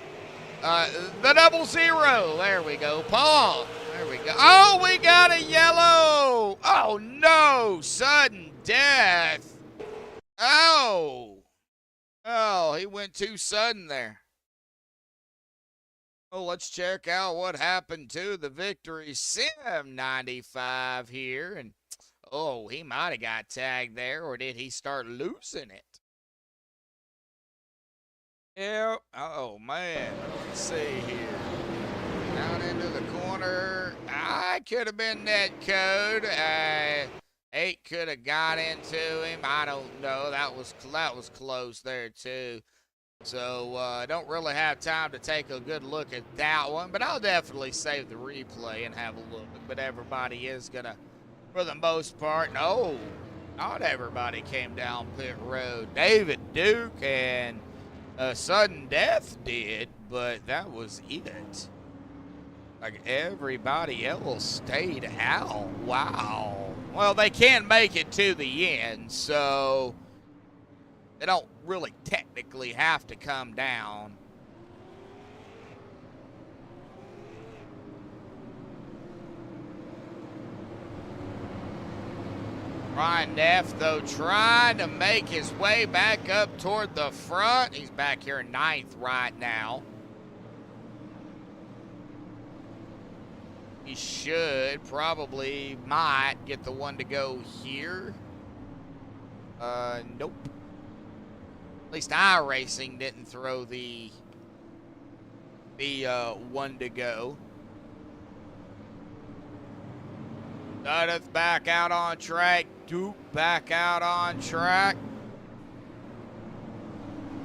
The 00. There we go. Paul. There we go. Oh, we got a yellow. Oh, no. Sudden death. Oh. Oh, he went too sudden there. Oh, let's check out what happened to the Victory Sim 95 here. And, oh, he might have got tagged there, or did he start losing it? Yep. Oh, man. Let's see here. Down into the corner. I could have been net code. 8 could have got into him. I don't know. That was close there, too. So I don't really have time to take a good look at that one. But I'll definitely save the replay and have a look. But everybody is going to, for the most part, no, not everybody came down pit road. David Duke and Sudden Death did, but that was it. Like, everybody else stayed out. Wow. Well, they can make it to the end, so they don't really technically have to come down. Ryan Neff, though, trying to make his way back up toward the front. He's back here in 9th right now. He should, probably, might get the one to go here. Nope. At least iRacing didn't throw the one to go. Duddeth back out on track. Duke back out on track.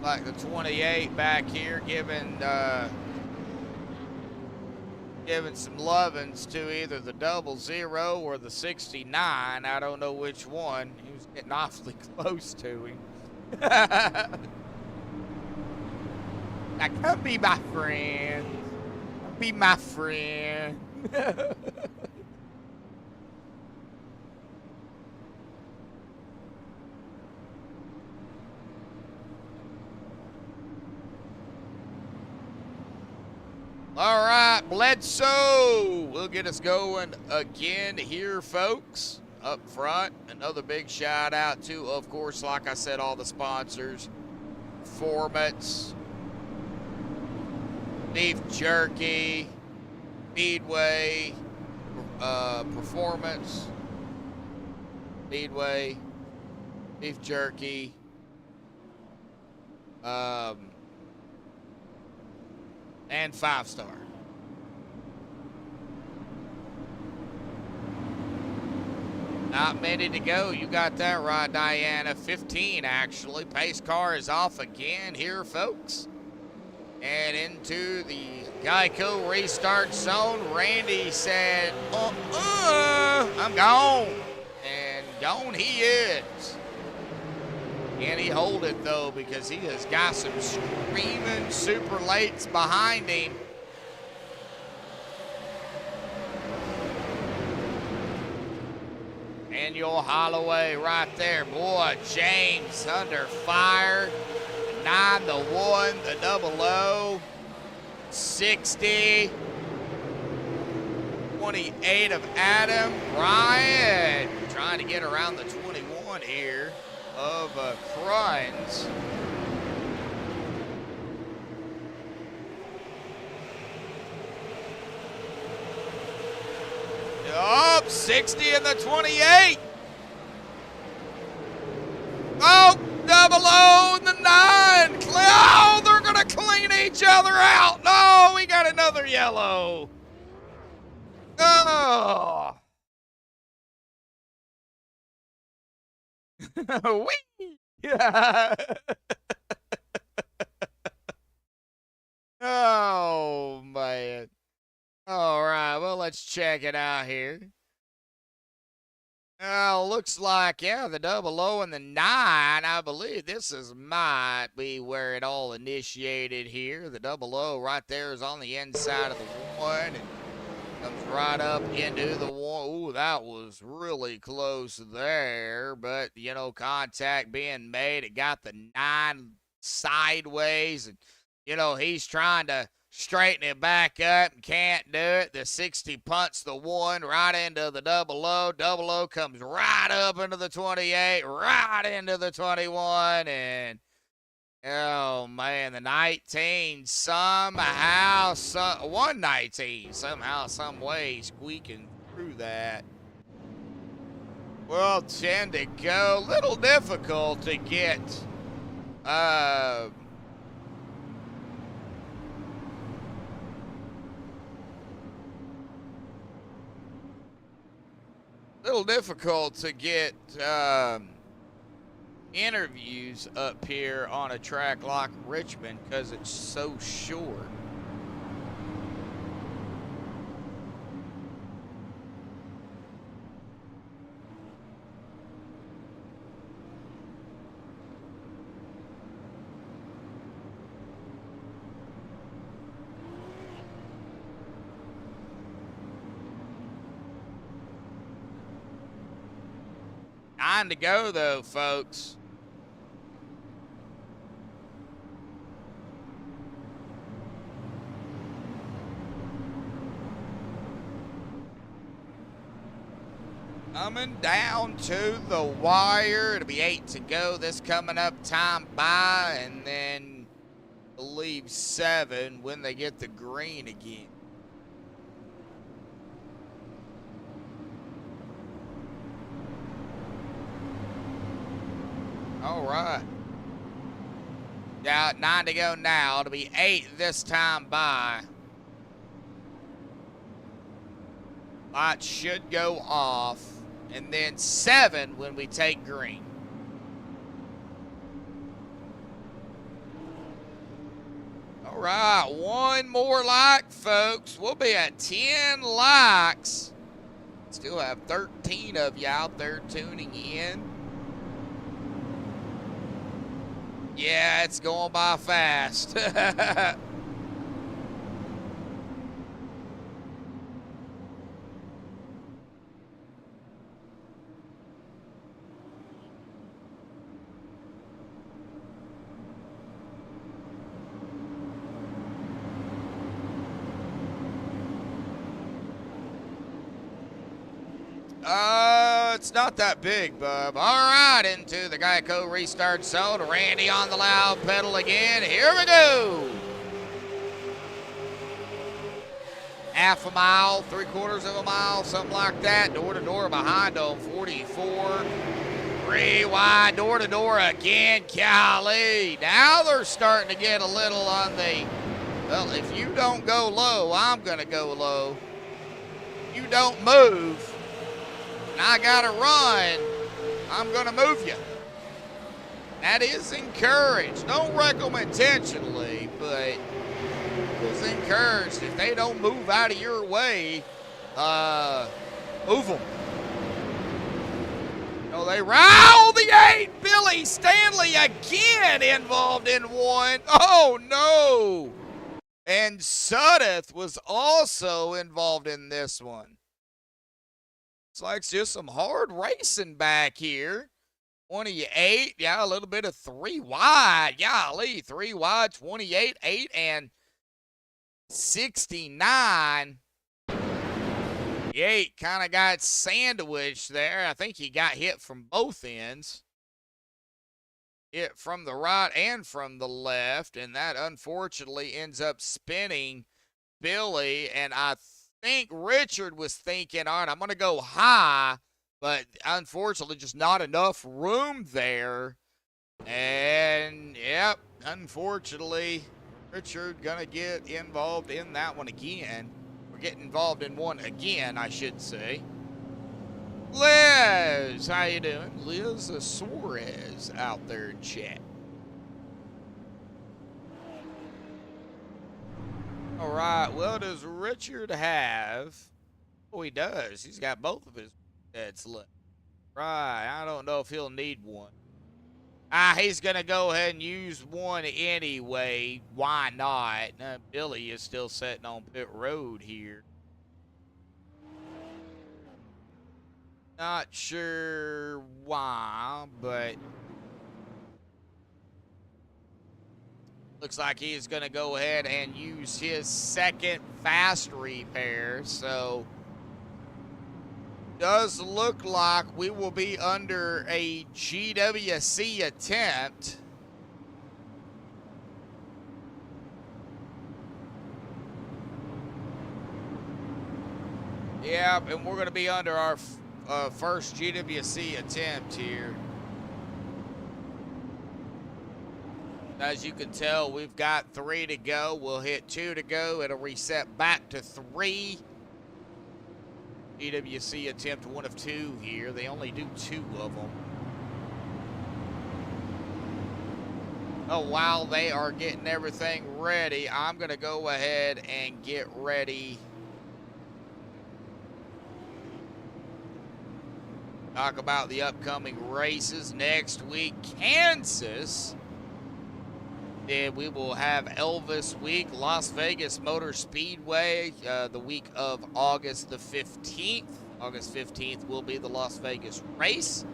Like the 28 back here giving some lovin's to either the 00 or the 69. I don't know which one. He was getting awfully close to him. Now come be my friend. Be my friend. All right, Bledsoe will get us going again here, folks. Up front, another big shout out to, of course, like I said, all the sponsors. Performance, Beef Jerky, Speedway, Performance, Speedway, Beef Jerky, and 5-star. Not many to go. You got that right, Diana. 15, actually. Pace car is off again here, folks. And into the Geico restart zone. Randy said, I'm gone. And gone he is. Can he hold it, though, because he has got some screaming super lates behind him. Daniel Holloway right there. Boy, James under fire. 9, the 1, the 00. 60. 28 of Adam. Ryan trying to get around the 21 here of Cruns. Up 60 in the 28. Oh, 00 and the 9. Oh, they're going to clean each other out. No, we got another yellow. Oh. Whee. Yeah. Oh, man. All right, well, let's check it out here. Looks like, yeah, the 00 and the 9. I believe this might be where it all initiated here. The 00 right there is on the inside of the 1 and comes right up into the 1. Ooh, that was really close there, but, you know, contact being made. It got the 9 sideways, and, you know, he's trying to straighten it back up and can't do it. The 60 punts the 1 right into the 00. 00 comes right up into the 28, right into the 21, and oh man, the 19 somehow, 119 somehow, some way squeaking through that. Well, 10 to go. Little difficult to get interviews up here on a track like Richmond because it's so short. Time to go, though, folks. Coming down to the wire. It'll be 8 to go. This coming up time by, and then I believe 7 when they get the green again. All right. Yeah, 9 to go now. It'll be 8 this time by. Lights should go off. And then 7 when we take green. All right, 1 more like, folks. We'll be at 10 likes. Still have 13 of you out there tuning in. Yeah, it's going by fast. It's not that big, bub. All right, into the Geico restart zone. Randy on the loud pedal again. Here we go. Half a mile, 3/4 of a mile, something like that. Door to door behind on 44. 3 wide, door to door again. Golly. Now they're starting to get a little on the, well, if you don't go low, I'm going to go low. You don't move. and I got to run, I'm going to move you. That is encouraged. Don't wreck them intentionally, but it's encouraged. If they don't move out of your way, move them. No, they round the 8. Billy Stanley again involved in one. Oh, no. And Sudeth was also involved in this one. It's like just some hard racing back here. 28, yeah, a little bit of 3 wide. Golly, 3 wide, 28, 8, and 69. The 8 kind of got sandwiched there. I think he got hit from both ends. Hit from the right and from the left, and that unfortunately ends up spinning Billy. And I think Richard was thinking, all right, I'm going to go high, but unfortunately just not enough room there. And, yep, unfortunately, Richard going to get involved in that one again. We're getting involved in one again, I should say. Liz, how you doing? Liz Suarez out there in chat. All right, well, does Richard have... Oh, he does. He's got both of his heads left. Right, I don't know if he'll need one. He's going to go ahead and use one anyway. Why not? Billy is still sitting on pit road here. Not sure why, but looks like he's going to go ahead and use his second fast repair. So does look like we will be under a GWC attempt. Yep, and we're going to be under our first GWC attempt here. As you can tell, we've got 3 to go. We'll hit 2 to go. It'll reset back to 3. GWC attempt 1 of 2 here. They only do 2 of them. Oh, while they are getting everything ready, I'm going to go ahead and get ready. Talk about the upcoming races next week. Kansas. Then we will have Elvis Week, Las Vegas Motor Speedway, the week of August the 15th. August 15th will be the Las Vegas race.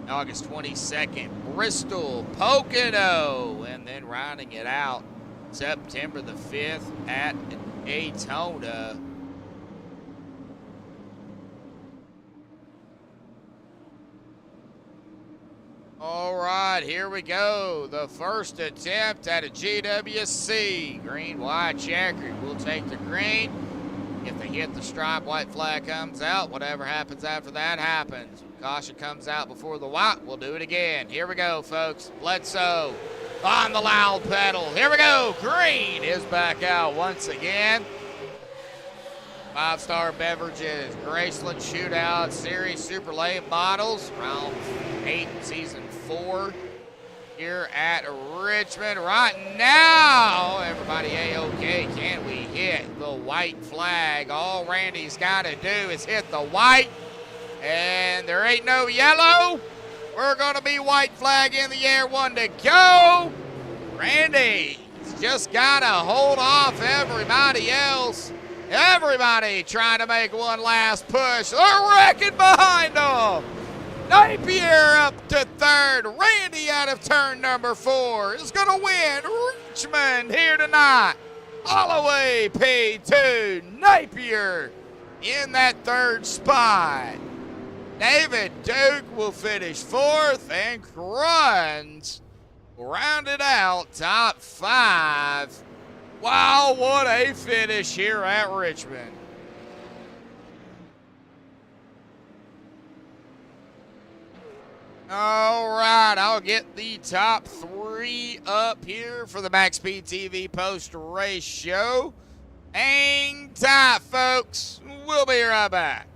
August 22nd, Bristol, Pocono. And then rounding it out, September the 5th at Daytona. All right, here we go. The first attempt at a GWC. Green, white, checkered. We'll take the green. If they hit the stripe, white flag comes out. Whatever happens after that happens. Caution comes out before the white. We'll do it again. Here we go, folks. Bledsoe on the loud pedal. Here we go. Green is back out once again. 5-star Beverages, GRaceland Shootout Series Super Late Models, round 8, season 4, here at Richmond. Right now, everybody A-OK. Can we hit the white flag? All Randy's got to do is hit the white, and there ain't no yellow. We're going to be white flag in the air, 1 to go. Randy's just got to hold off everybody else. Everybody trying to make one last push. They're wrecking behind them. Napier up to 3rd. Randy out of turn number 4 is going to win Richmond here tonight. Holloway P2. Napier in that 3rd spot. David Duke will finish 4th, and Cruns will round it out top 5. Wow, what a finish here at Richmond. All right, I'll get the top 3 up here for the MaxspeedTV post-race show. Hang tight, folks. We'll be right back.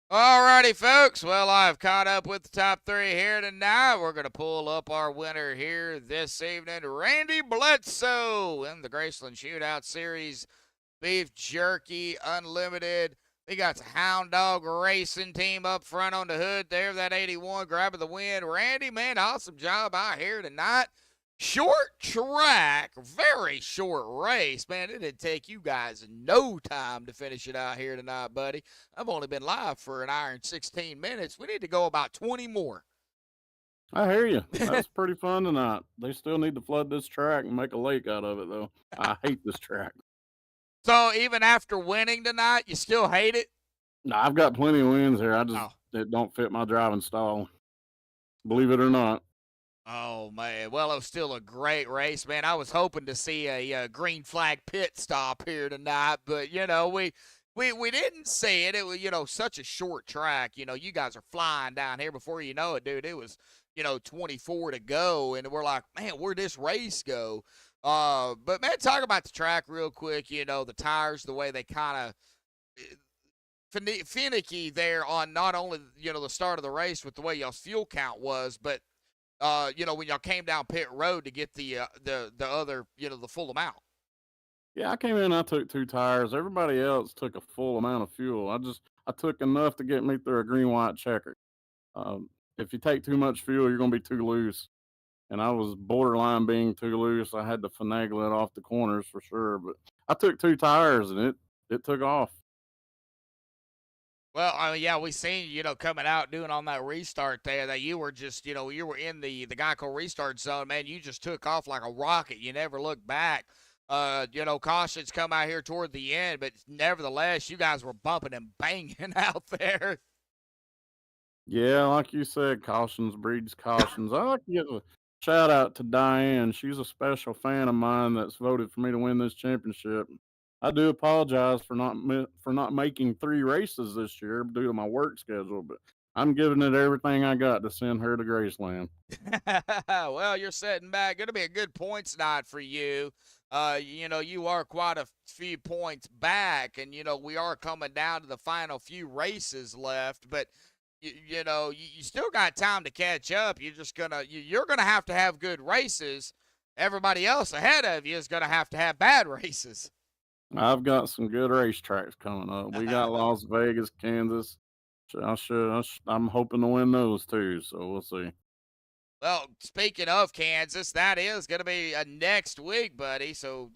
Alrighty, folks. Well, I've caught up with the top three here tonight. We're going to pull up our winner here this evening, Randy Bledsoe, in the Graceland Shootout Series Beef Jerky Unlimited. We got the Hound Dog Racing team up front on the hood there, that 81 grabbing the win. Randy, man, awesome job out here tonight. Short track, very short race. Man, it didn't take you guys no time to finish it out here tonight, buddy. I've only been live for an hour and 16 minutes. We need to go about 20 more. I hear you. That was pretty fun tonight. They still need to flood this track and make a lake out of it, though. I hate this track. So even after winning tonight, you still hate it? No, I've got plenty of wins here. It don't fit my driving style. Believe it or not. Oh, man. Well, it was still a great race, man. I was hoping to see a green flag pit stop here tonight, but, we didn't see it. It was, such a short track. You guys are flying down here before you know it, dude. It was, 24 to go, and we're like, man, where'd this race go? But, man, talk about the track real quick. The tires, the way they kind of finicky there on not only, the start of the race with the way y'all's fuel count was, but when y'all came down pit road to get the other, the full amount. Yeah, I came in, I took 2 tires. Everybody else took a full amount of fuel. I took enough to get me through a green-white checker. If you take too much fuel, you're going to be too loose. And I was borderline being too loose. I had to finagle it off the corners for sure. But I took 2 tires, and it took off. Well, yeah, we seen coming out doing on that restart there that you were just you were in the Geico restart zone, man. You just took off like a rocket. You never looked back. Cautions come out here toward the end, but nevertheless, you guys were bumping and banging out there. Yeah, like you said, cautions breeds cautions. I like to give a shout out to Diane. She's a special fan of mine that's voted for me to win this championship. I do apologize for not making 3 races this year due to my work schedule, but I'm giving it everything I got to send her to Graceland. Well, you're setting back. Going to be a good points night for you. You are quite a few points back, and we are coming down to the final few races left, but you still got time to catch up. You're gonna have to have good races. Everybody else ahead of you is gonna have to have bad races. I've got some good racetracks coming up. We got Las Vegas, Kansas. I'm hoping to win those too, so we'll see. Well, speaking of Kansas, that is going to be next week, buddy. So,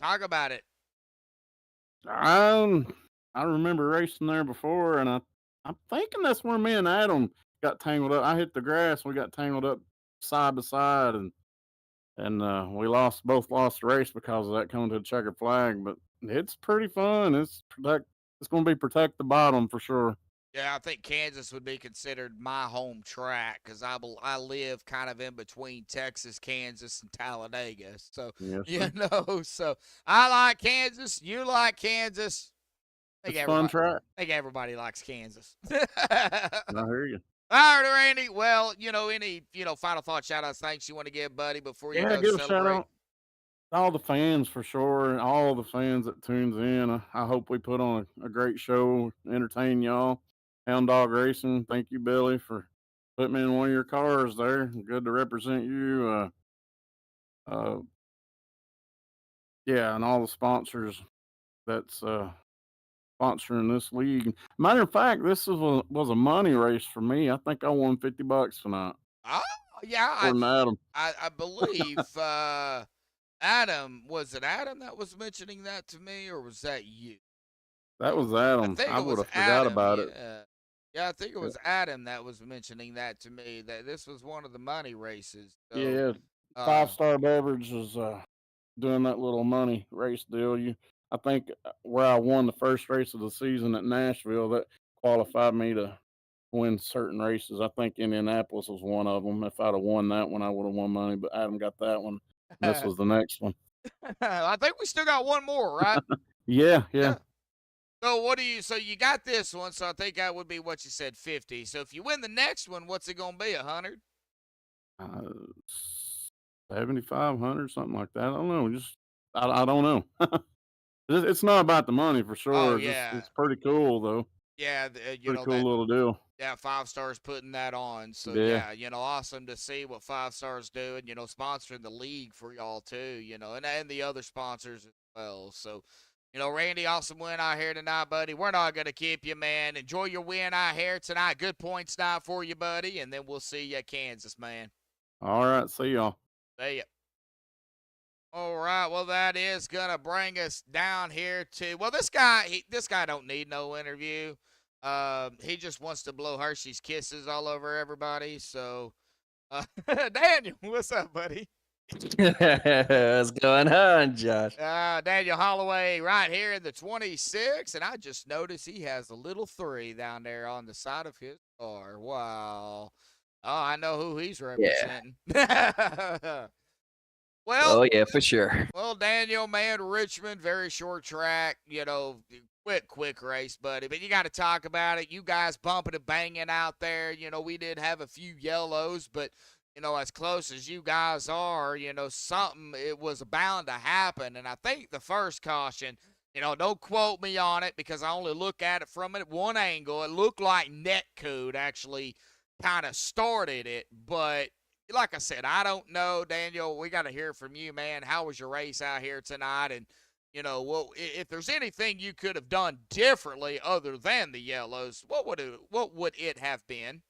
talk about it. I remember racing there before, and I'm thinking that's where me and Adam got tangled up. I hit the grass, we got tangled up side to side, and we both lost the race because of that coming to the checkered flag. But it's pretty fun. It's going to be protect the bottom for sure. Yeah, I think Kansas would be considered my home track because I live kind of in between Texas, Kansas, and Talladega. So, yes, so I like Kansas. You like Kansas. It's a fun track. I think everybody likes Kansas. I hear you. All right, Randy. Well, any final thoughts, shout outs, thanks you want to give, buddy, before you go give celebrate? a shout out all the fans for sure, and all the fans that tunes in. I hope we put on a great show, entertain y'all. Hound Dog Racing, thank you, Billy, for putting me in one of your cars there. Good to represent you. Yeah, and all the sponsors that's sponsoring this league. Matter of fact, this was a money race for me. I think I won $50 tonight. Oh, yeah. Adam. I believe Adam, was it Adam that was mentioning that to me, or was that you? That was Adam. I would have forgot about it. Yeah, I think it was Adam that was mentioning that to me, that this was one of the money races. So, yeah, 5-star Beverages doing that little money race deal. I think where I won the first race of the season at Nashville, that qualified me to win certain races. I think Indianapolis was one of them. If I'd have won that one, I would have won money, but Adam got that one. And this was the next one. I think we still got one more, right? Yeah. So so you got this one, so I think that would be what you said, 50. So if you win the next one, what's it going to be, 100? 7,500, something like that. I don't know. I don't know. It's not about the money for sure. Oh, yeah. It's pretty cool though. Yeah, you Pretty know cool that. little deal. Yeah, 5-Stars putting that on. So Yeah. yeah, awesome to see what 5-Stars doing. Sponsoring the league for y'all too. And the other sponsors as well. So, Randy, awesome win out here tonight, buddy. We're not gonna keep you, man. Enjoy your win out here tonight. Good points night for you, buddy. And then we'll see you at Kansas, man. All right. See y'all. See ya. All right, well, that is gonna bring us down here to this guy. This guy don't need no interview. He just wants to blow Hershey's kisses all over everybody. So, Daniel, what's up, buddy? What's going on, Josh? Daniel Holloway, right here in the 26, and I just noticed he has a little 3 down there on the side of his car. Wow. Oh, I know who he's representing. Yeah. Well, Oh yeah, for sure. Well, Daniel, man, Richmond, very short track, quick race, buddy. But you got to talk about it. You guys bumping and banging out there. We did have a few yellows, but, as close as you guys are, something, it was bound to happen. And I think the first caution, don't quote me on it because I only look at it from one angle. It looked like Netcode actually kind of started it, but like I said, I don't know, Daniel. We got to hear from you, man. How was your race out here tonight? And, if there's anything you could have done differently other than the yellows, what would it have been?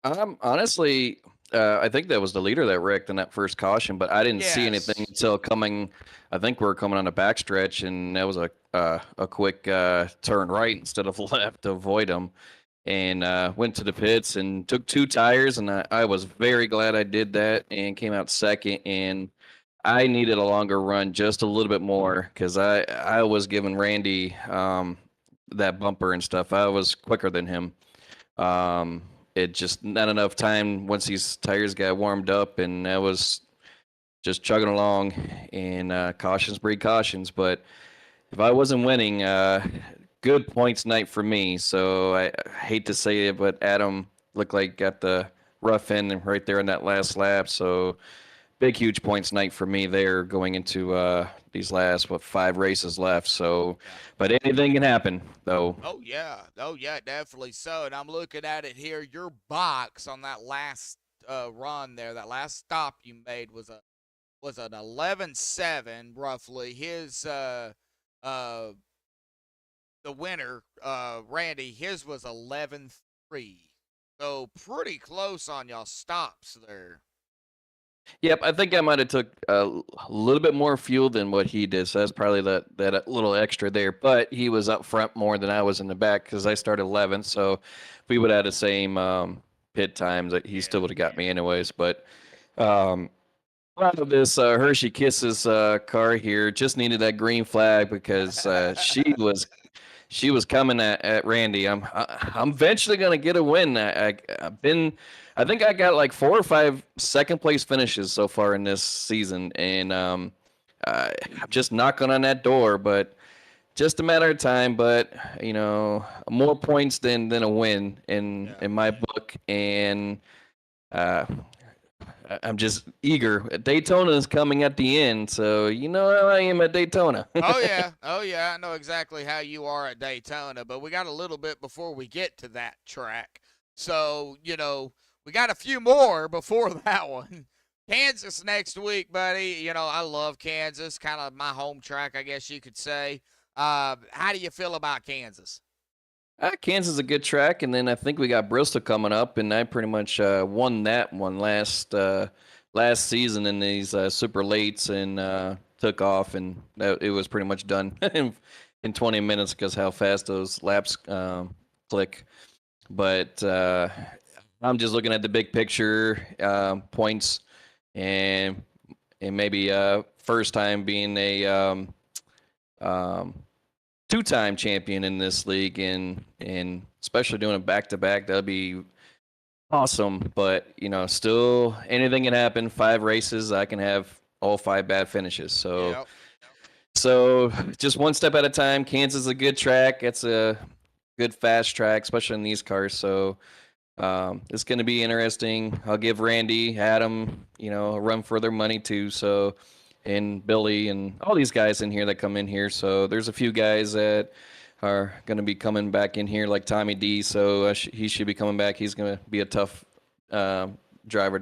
Honestly, I think that was the leader that wrecked in that first caution, but I didn't see anything until coming. I think we were coming on a backstretch, and that was a quick turn right instead of left to avoid them. And went to the pits and took 2 tires, and I was very glad I did that and came out second. And I needed a longer run, just a little bit more, because I was giving Randy that bumper and stuff. I was quicker than him. It just not enough time once these tires got warmed up, and I was just chugging along. And cautions breed cautions, but if I wasn't winning, good points night for me. So I hate to say it, but Adam looked like got the rough end right there in that last lap. So big, huge points night for me there going into these last, 5 races left. So, but anything can happen, though. Oh, yeah, definitely so. And I'm looking at it here. Your box on that last run there, that last stop you made was an 11.7 roughly. His the winner, Randy, his was 11.3. So pretty close on y'all stops there. Yep, I think I might have took a little bit more fuel than what he did, so that's probably that little extra there. But he was up front more than I was in the back because I started 11th. So if we would have had the same pit times, he still would have got me anyways. But out of this Hershey Kisses car here, just needed that green flag because she was coming at Randy. I'm eventually gonna get a win. I think I got like 4 or 5 second place finishes so far in this season, and I'm just knocking on that door. But just a matter of time. But more points than a win in my book, and I'm just eager. Daytona is coming at the end, so how I am at Daytona. Oh yeah, I know exactly how you are at Daytona, but we got a little bit before we get to that track. So, we got a few more before that one. Kansas next week, buddy. I love Kansas, kind of my home track, I guess you could say. How do you feel about Kansas? Kansas is a good track, and then I think we got Bristol coming up, and I pretty much won that one last season in these super lates and took off, and it was pretty much done in 20 minutes because how fast those laps click. But I'm just looking at the big picture, points, and maybe first time being a 2-time champion in this league, and especially doing it back-to-back, that'd be awesome. But, still anything can happen. 5 races, I can have all 5 bad finishes. So, So just one step at a time. Kansas is a good track. It's a good fast track, especially in these cars. So it's going to be interesting. I'll give Randy, Adam, a run for their money too. So, and Billy and all these guys in here that come in here. So there's a few guys that are going to be coming back in here, like Tommy D. So he should be coming back. He's going to be a tough driver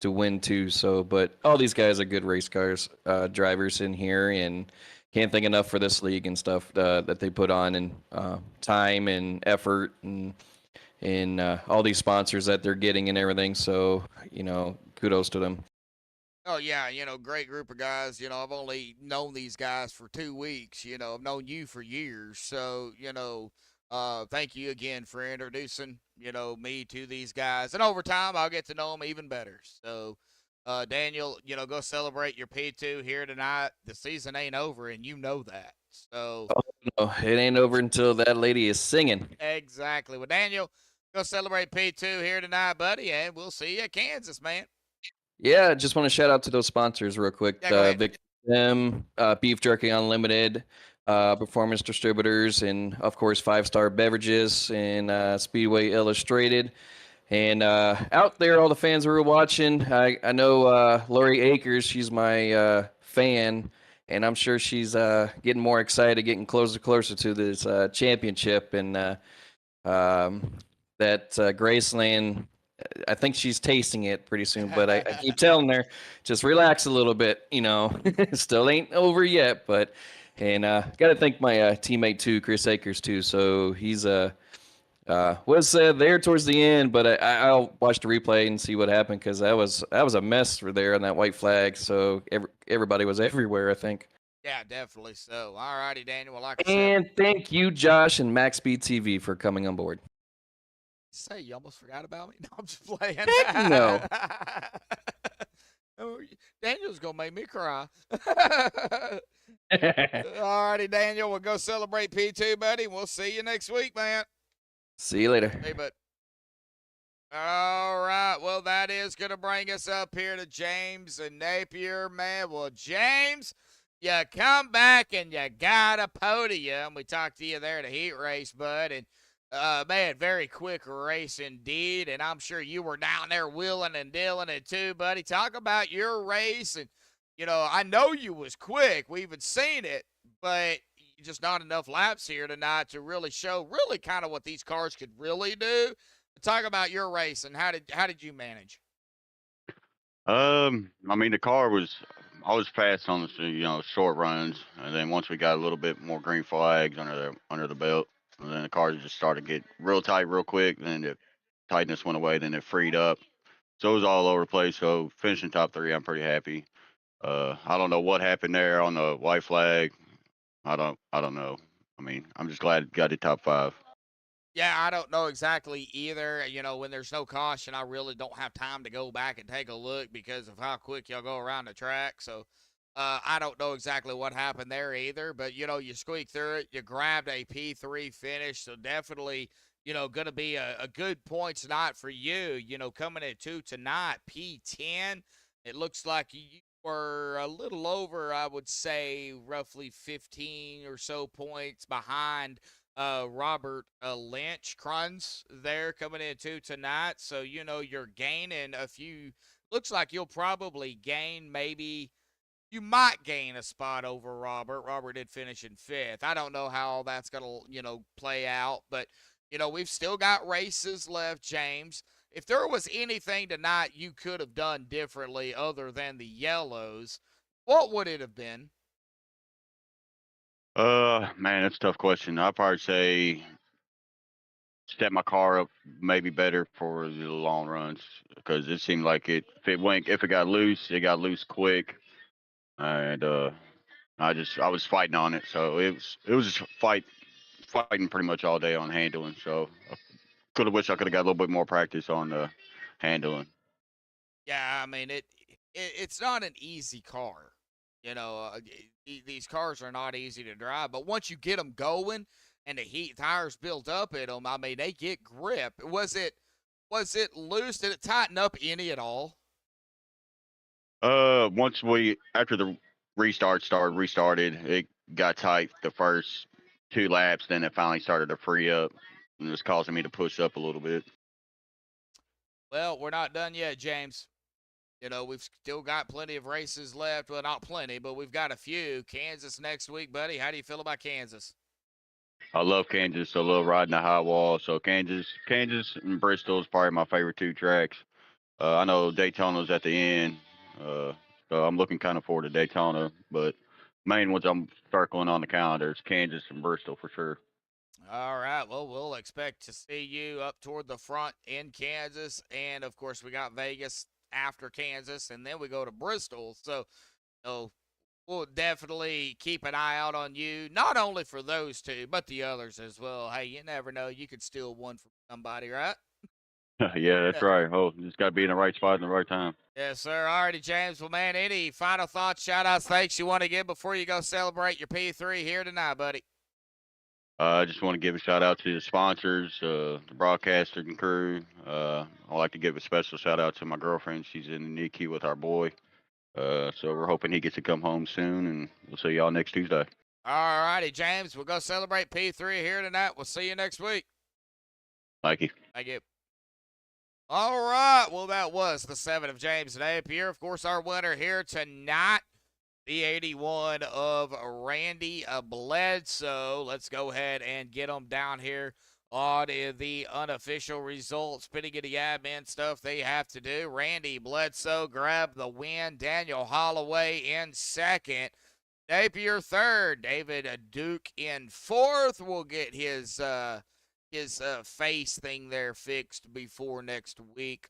to win too. So, but all these guys are good race cars drivers in here, and can't thank enough for this league and stuff that they put on, and time and effort and all these sponsors that they're getting and everything. So, kudos to them. Oh, yeah, great group of guys. I've only known these guys for 2 weeks. I've known you for years. So, thank you again for introducing, me to these guys. And over time, I'll get to know them even better. So, Daniel, go celebrate your P2 here tonight. The season ain't over, and you know that. So, no, it ain't over until that lady is singing. Exactly. Well, Daniel, go celebrate P2 here tonight, buddy, and we'll see you at Kansas, man. Yeah, just want to shout out to those sponsors real quick. Yeah, Victor Beef Jerky Unlimited, Performance Distributors, and of course 5-Star Beverages and Speedway Illustrated. And out there, all the fans who are watching, I know Lori Akers, she's my fan, and I'm sure she's getting more excited, getting closer to this championship. And that GRaceland, I think she's tasting it pretty soon, but I keep telling her, just relax a little bit, still ain't over yet. But, and got to thank my teammate too, Chris Akers too. So he's was there towards the end, but I'll watch the replay and see what happened, because that was a mess for there on that white flag. So everybody was everywhere, I think. Yeah, definitely so. All righty, Daniel. Well, like I And said, thank you, Josh and MaxspeedTV, for coming on board. Say, you almost forgot about me? No, I'm just playing. Heck no. Daniel's going to make me cry. All righty, Daniel. We'll go celebrate P2, buddy. We'll see you next week, man. See you later. Hey, bud. All right. Well, that is going to bring us up here to James and Napier, man. Well, James, you come back and you got a podium. We talked to you there at a heat race, bud. And, man, very quick race indeed. And I'm sure you were down there wheeling and dealing it too, buddy. Talk about your race. And, I know you was quick. We even seen it, but just not enough laps here tonight to really show really kind of what these cars could really do. Talk about your race and how did you manage? I mean, I was fast on the short runs, and then once we got a little bit more green flags under the belt, and then the cars just started to get real tight real quick. Then the tightness went away, then it freed up. So it was all over the place. So finishing top 3, I'm pretty happy. I don't know what happened there on the white flag. I don't know. I mean, I'm just glad got it top 5. Yeah, I don't know exactly either. When there's no caution, I really don't have time to go back and take a look because of how quick y'all go around the track. So I don't know exactly what happened there either. But, you squeaked through it. You grabbed a P3 finish. So definitely, going to be a good points night for you. Coming at 2 tonight, P10. It looks like you were a little over, I would say, roughly 15 or so points behind Robert Lynch. Cruns there coming in 2 tonight. So, you're gaining a few. Looks like you'll probably gain you might gain a spot over Robert. Robert did finish in 5th. I don't know how all that's going to, play out. But, we've still got races left, James. If there was anything tonight you could have done differently other than the yellows, what would it have been? Man, that's a tough question. I'd probably say step my car up maybe better for the long runs, because it seemed like if it got loose, it got loose quick, and I was fighting on it, so it was just fighting pretty much all day on handling. So I could have wished I could have got a little bit more practice on the handling. Yeah, I mean it's not an easy car. These cars are not easy to drive, but once you get them going and the heat tires build up in them, I mean they get grip. Was it loose? Did it tighten up any at all? Once after the restarted, it got tight the first 2 laps. Then it finally started to free up, and it was causing me to push up a little bit. Well, we're not done yet, James. We've still got plenty of races left. Well, not plenty, but we've got a few. Kansas next week, buddy. How do you feel about Kansas? I love Kansas. I love riding the high wall. So Kansas and Bristol is probably my favorite 2 tracks. I know Daytona's at the end, so I'm looking kind of forward to Daytona. But main ones I'm circling on the calendar is Kansas and Bristol for sure. All right. Well, we'll expect to see you up toward the front in Kansas. And, of course, we got Vegas after Kansas, and then we go to Bristol. So, we'll definitely keep an eye out on you, not only for those 2, but the others as well. Hey, you never know. You could steal one from somebody, right? Yeah, that's right. Oh, just got to be in the right spot at the right time. Yes, sir. All righty, James. Well, man, any final thoughts, shout-outs, thanks you want to give before you go celebrate your P3 here tonight, buddy? I just want to give a shout out to the sponsors, the broadcaster and crew. I'd like to give a special shout out to my girlfriend. She's in the NICU with our boy. So we're hoping he gets to come home soon, and we'll see y'all next Tuesday. All righty, James. We'll go celebrate P3 here tonight. We'll see you next week. Thank you. Thank you. All right. Well, that was the 7 of James Napier. Of course, our winner here tonight, the 81 of Randy Bledsoe. Let's go ahead and get them down here on the unofficial results. Spinning of the admin stuff they have to do. Randy Bledsoe grabbed the win. Daniel Holloway in second. Napier third. David Duke in fourth. We'll get his face thing there fixed before next week.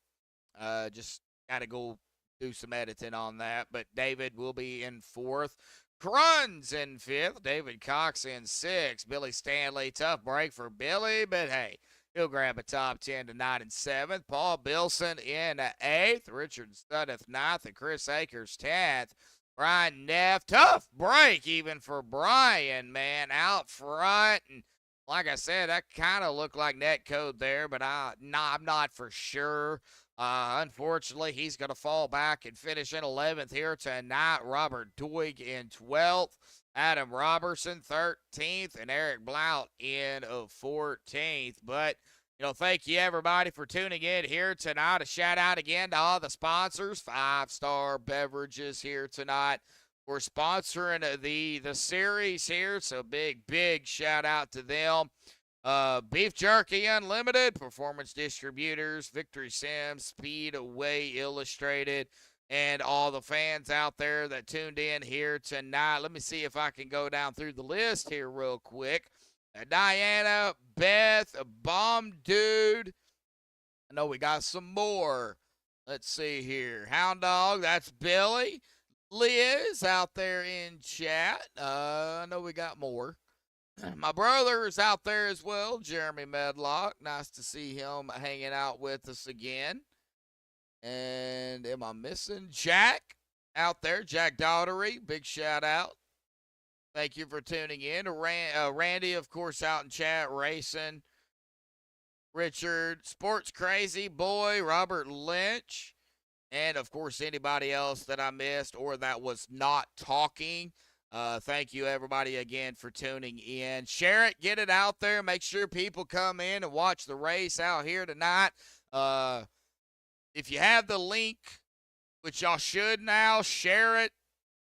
Just got to go do some editing on that. But David will be in fourth. Cruns in fifth. David Cox in sixth. Billy Stanley, tough break for Billy, but hey, he'll grab a top 10 tonight in seventh. Paul Bilson in eighth. Richard Studdeth ninth, and Chris Akers 10th. Brian Neff, tough break even for Brian, man, out front. And like I said, that kind of looked like net code there, but I'm not for sure. Unfortunately, he's going to fall back and finish in 11th here tonight. Robert Doig in 12th. Adam Robertson, 13th. And Eric Blount in 14th. But, thank you, everybody, for tuning in here tonight. A shout-out again to all the sponsors. 5-Star Beverages here tonight. We're sponsoring the series here, so big shout-out to them. Beef Jerky Unlimited, Performance Distributors, Victory Sims, Speedway Illustrated, and all the fans out there that tuned in here tonight. Let me see if I can go down through the list here real quick. Diana, Beth, Bomb Dude. I know we got some more. Let's see here. Hound Dog, that's Billy. Liz out there in chat. I know we got more. My brother is out there as well, Jeremy Medlock. Nice to see him hanging out with us again. And am I missing Jack out there? Jack Daughtery, big shout out. Thank you for tuning in. Randy, of course, out in chat, racing. Richard, Sports Crazy Boy, Robert Lynch. And, of course, anybody else that I missed or that was not talking. Thank you, everybody, again, for tuning in. Share it. Get it out there. Make sure people come in and watch the race out here tonight. If you have the link, which y'all should now, share it.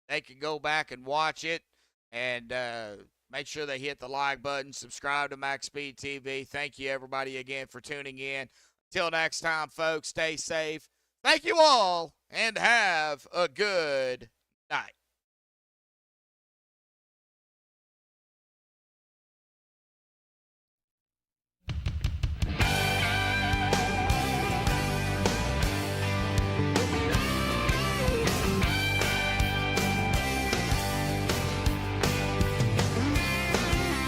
They can go back and watch it. And make sure they hit the like button. Subscribe to MaxspeedTV. Thank you, everybody, again, for tuning in. Till next time, folks, stay safe. Thank you all, and have a good night.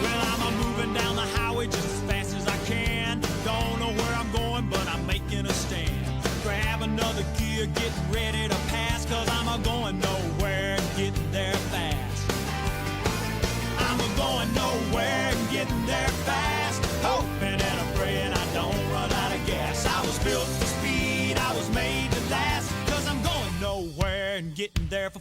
Well, I'm moving down the highway just as fast as I can. Don't know where I'm going, but I'm making a stand. Grab another gear, getting ready to pass, cause I'm a-going nowhere and getting there fast. I'm a-going nowhere and getting there fast, hoping and I'm praying I don't run out of gas. I was built for speed, I was made to last, cause I'm going nowhere and getting there for